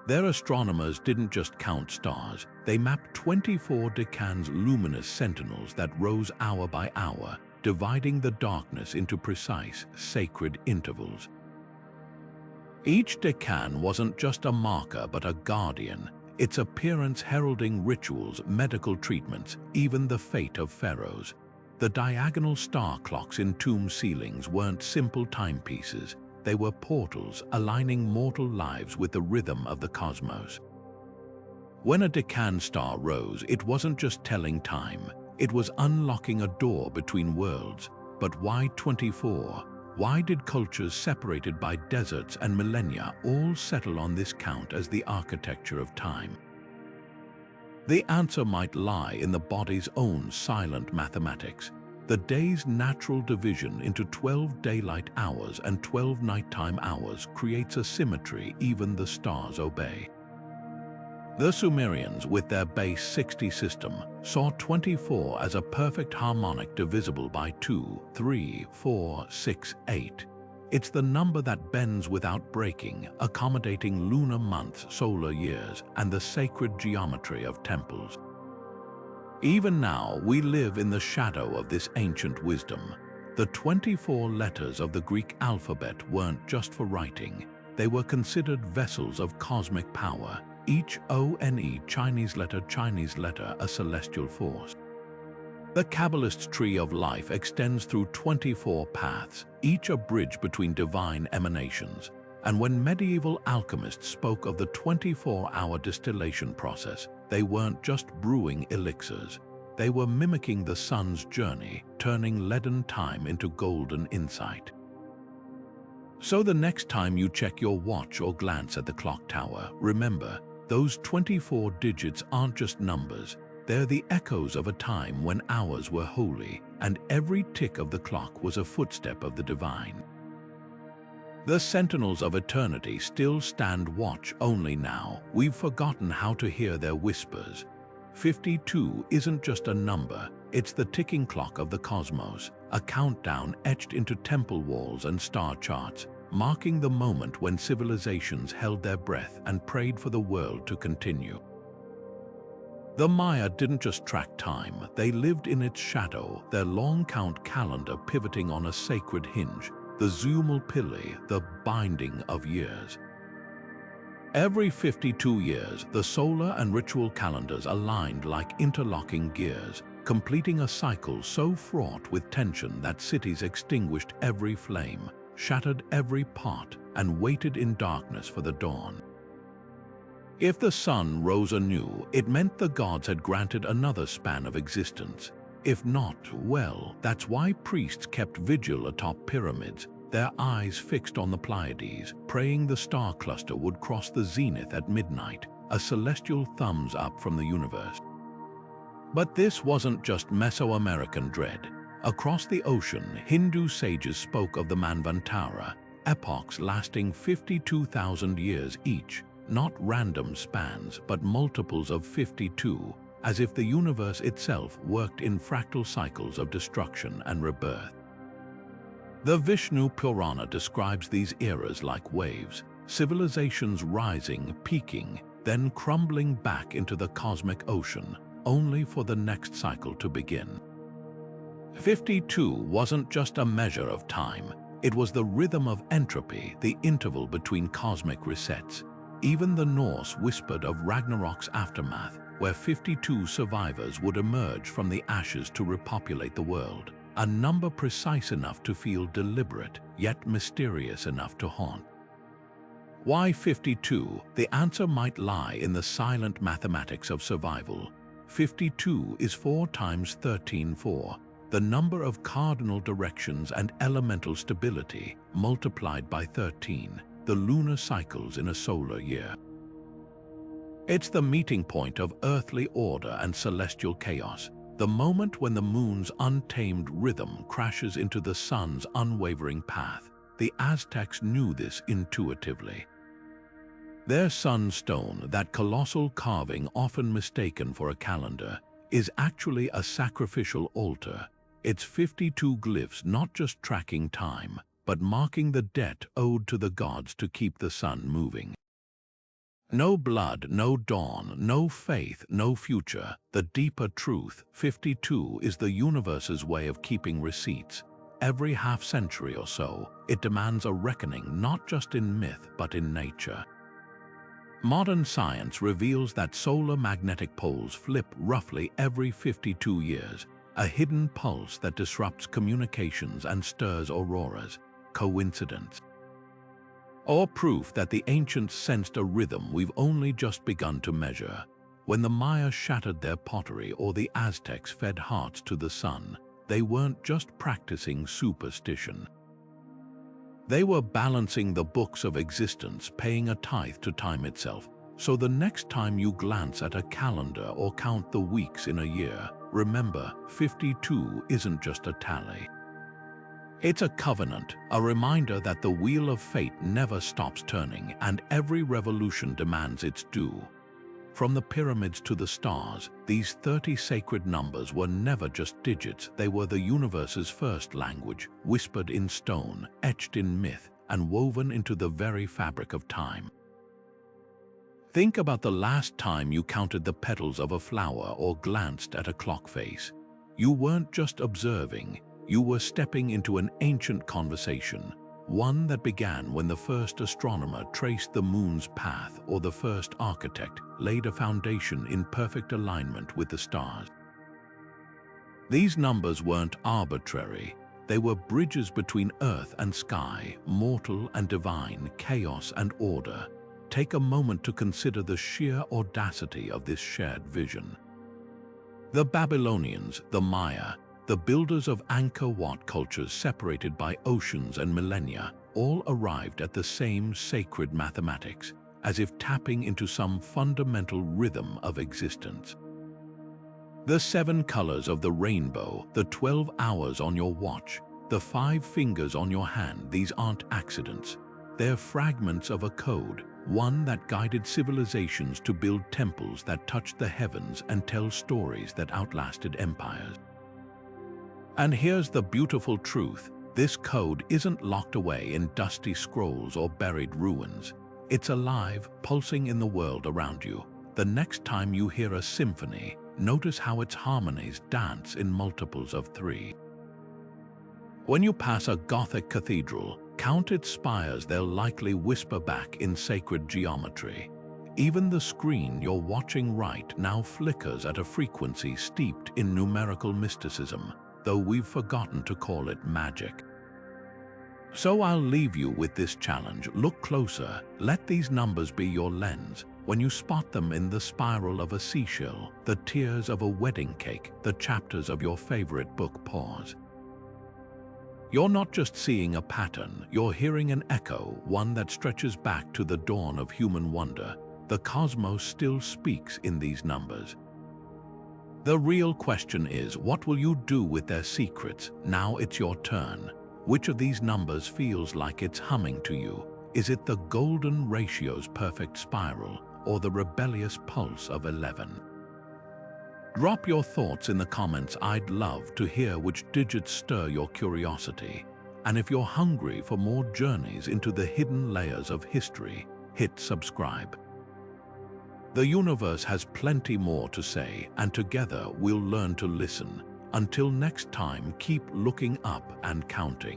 Their astronomers didn't just count stars, they mapped 24 decans luminous sentinels that rose hour by hour, dividing the darkness into precise, sacred intervals. Each decan wasn't just a marker but a guardian, its appearance heralding rituals, medical treatments, even the fate of pharaohs. The diagonal star clocks in tomb ceilings weren't simple timepieces. They were portals aligning mortal lives with the rhythm of the cosmos. When a decan star rose, it wasn't just telling time, it was unlocking a door between worlds. But why 24? Why did cultures separated by deserts and millennia all settle on this count as the architecture of time? The answer might lie in the body's own silent mathematics. The day's natural division into 12 daylight hours and 12 nighttime hours creates a symmetry even the stars obey. The Sumerians, with their base 60 system, saw 24 as a perfect harmonic divisible by 2, 3, 4, 6, 8. It's the number that bends without breaking, accommodating lunar months, solar years, and the sacred geometry of temples. Even now, we live in the shadow of this ancient wisdom. The 24 letters of the Greek alphabet weren't just for writing. They were considered vessels of cosmic power, each O-N-E Chinese letter, a celestial force. The Kabbalist's tree of life extends through 24 paths, each a bridge between divine emanations. And when medieval alchemists spoke of the 24-hour distillation process, they weren't just brewing elixirs. They were mimicking the sun's journey, turning leaden time into golden insight. So the next time you check your watch or glance at the clock tower, remember, those 24 digits aren't just numbers. They're the echoes of a time when hours were holy, and every tick of the clock was a footstep of the divine. The sentinels of eternity still stand watch, only now we've forgotten how to hear their whispers. 52 isn't just a number, it's the ticking clock of the cosmos, a countdown etched into temple walls and star charts, marking the moment when civilizations held their breath and prayed for the world to continue. The Maya didn't just track time, they lived in its shadow, their long count calendar pivoting on a sacred hinge, the Zumulpili, the binding of years. Every 52 years, the solar and ritual calendars aligned like interlocking gears, completing a cycle so fraught with tension that cities extinguished every flame, shattered every pot, and waited in darkness for the dawn. If the sun rose anew, it meant the gods had granted another span of existence. If not, well, that's why priests kept vigil atop pyramids, their eyes fixed on the Pleiades, praying the star cluster would cross the zenith at midnight, a celestial thumbs up from the universe. But this wasn't just Mesoamerican dread. Across the ocean, Hindu sages spoke of the Manvantara, epochs lasting 52,000 years each, not random spans, but multiples of 52, as if the universe itself worked in fractal cycles of destruction and rebirth. The Vishnu Purana describes these eras like waves, civilizations rising, peaking, then crumbling back into the cosmic ocean, only for the next cycle to begin. 52 wasn't just a measure of time, it was the rhythm of entropy, the interval between cosmic resets. Even the Norse whispered of Ragnarok's aftermath, where 52 survivors would emerge from the ashes to repopulate the world, a number precise enough to feel deliberate, yet mysterious enough to haunt. Why 52? The answer might lie in the silent mathematics of survival. 52 is 4 times 13, 4, the number of cardinal directions and elemental stability, multiplied by 13, the lunar cycles in a solar year. It's the meeting point of earthly order and celestial chaos, the moment when the moon's untamed rhythm crashes into the sun's unwavering path. The Aztecs knew this intuitively. Their sunstone, that colossal carving often mistaken for a calendar, is actually a sacrificial altar. Its 52 glyphs not just tracking time, but marking the debt owed to the gods to keep the sun moving. No blood, no dawn, no faith, no future. The deeper truth, 52, is the universe's way of keeping receipts. Every half-century or so, it demands a reckoning not just in myth but in nature. Modern science reveals that solar magnetic poles flip roughly every 52 years, a hidden pulse that disrupts communications and stirs auroras. Coincidence? Or proof that the ancients sensed a rhythm we've only just begun to measure? When the Maya shattered their pottery or the Aztecs fed hearts to the sun, they weren't just practicing superstition. They were balancing the books of existence, paying a tithe to time itself. So the next time you glance at a calendar or count the weeks in a year, remember, 52 isn't just a tally. It's a covenant, a reminder that the wheel of fate never stops turning and every revolution demands its due. From the pyramids to the stars, these 30 sacred numbers were never just digits. They were the universe's first language, whispered in stone, etched in myth, and woven into the very fabric of time. Think about the last time you counted the petals of a flower or glanced at a clock face. You weren't just observing, you were stepping into an ancient conversation, one that began when the first astronomer traced the moon's path or the first architect laid a foundation in perfect alignment with the stars. These numbers weren't arbitrary. They were bridges between earth and sky, mortal and divine, chaos and order. Take a moment to consider the sheer audacity of this shared vision. The Babylonians, the Maya, the builders of Angkor Wat cultures separated by oceans and millennia, all arrived at the same sacred mathematics, as if tapping into some fundamental rhythm of existence. The 7 colors of the rainbow, the 12 hours on your watch, the 5 fingers on your hand, these aren't accidents. They're fragments of a code, one that guided civilizations to build temples that touched the heavens and tell stories that outlasted empires. And here's the beautiful truth. This code isn't locked away in dusty scrolls or buried ruins. It's alive, pulsing in the world around you. The next time you hear a symphony, notice how its harmonies dance in multiples of 3. When you pass a Gothic cathedral, count its spires, they'll likely whisper back in sacred geometry. Even the screen you're watching right now flickers at a frequency steeped in numerical mysticism, though we've forgotten to call it magic. So I'll leave you with this challenge. Look closer. Let these numbers be your lens. When you spot them in the spiral of a seashell, the tears of a wedding cake, the chapters of your favorite book, pause. You're not just seeing a pattern, you're hearing an echo, one that stretches back to the dawn of human wonder. The cosmos still speaks in these numbers. The real question is, what will you do with their secrets? Now it's your turn. Which of these numbers feels like it's humming to you? Is it the golden ratio's perfect spiral or the rebellious pulse of 11? Drop your thoughts in the comments. I'd love to hear which digits stir your curiosity. And if you're hungry for more journeys into the hidden layers of history, hit subscribe. The universe has plenty more to say, and together we'll learn to listen. Until next time, keep looking up and counting.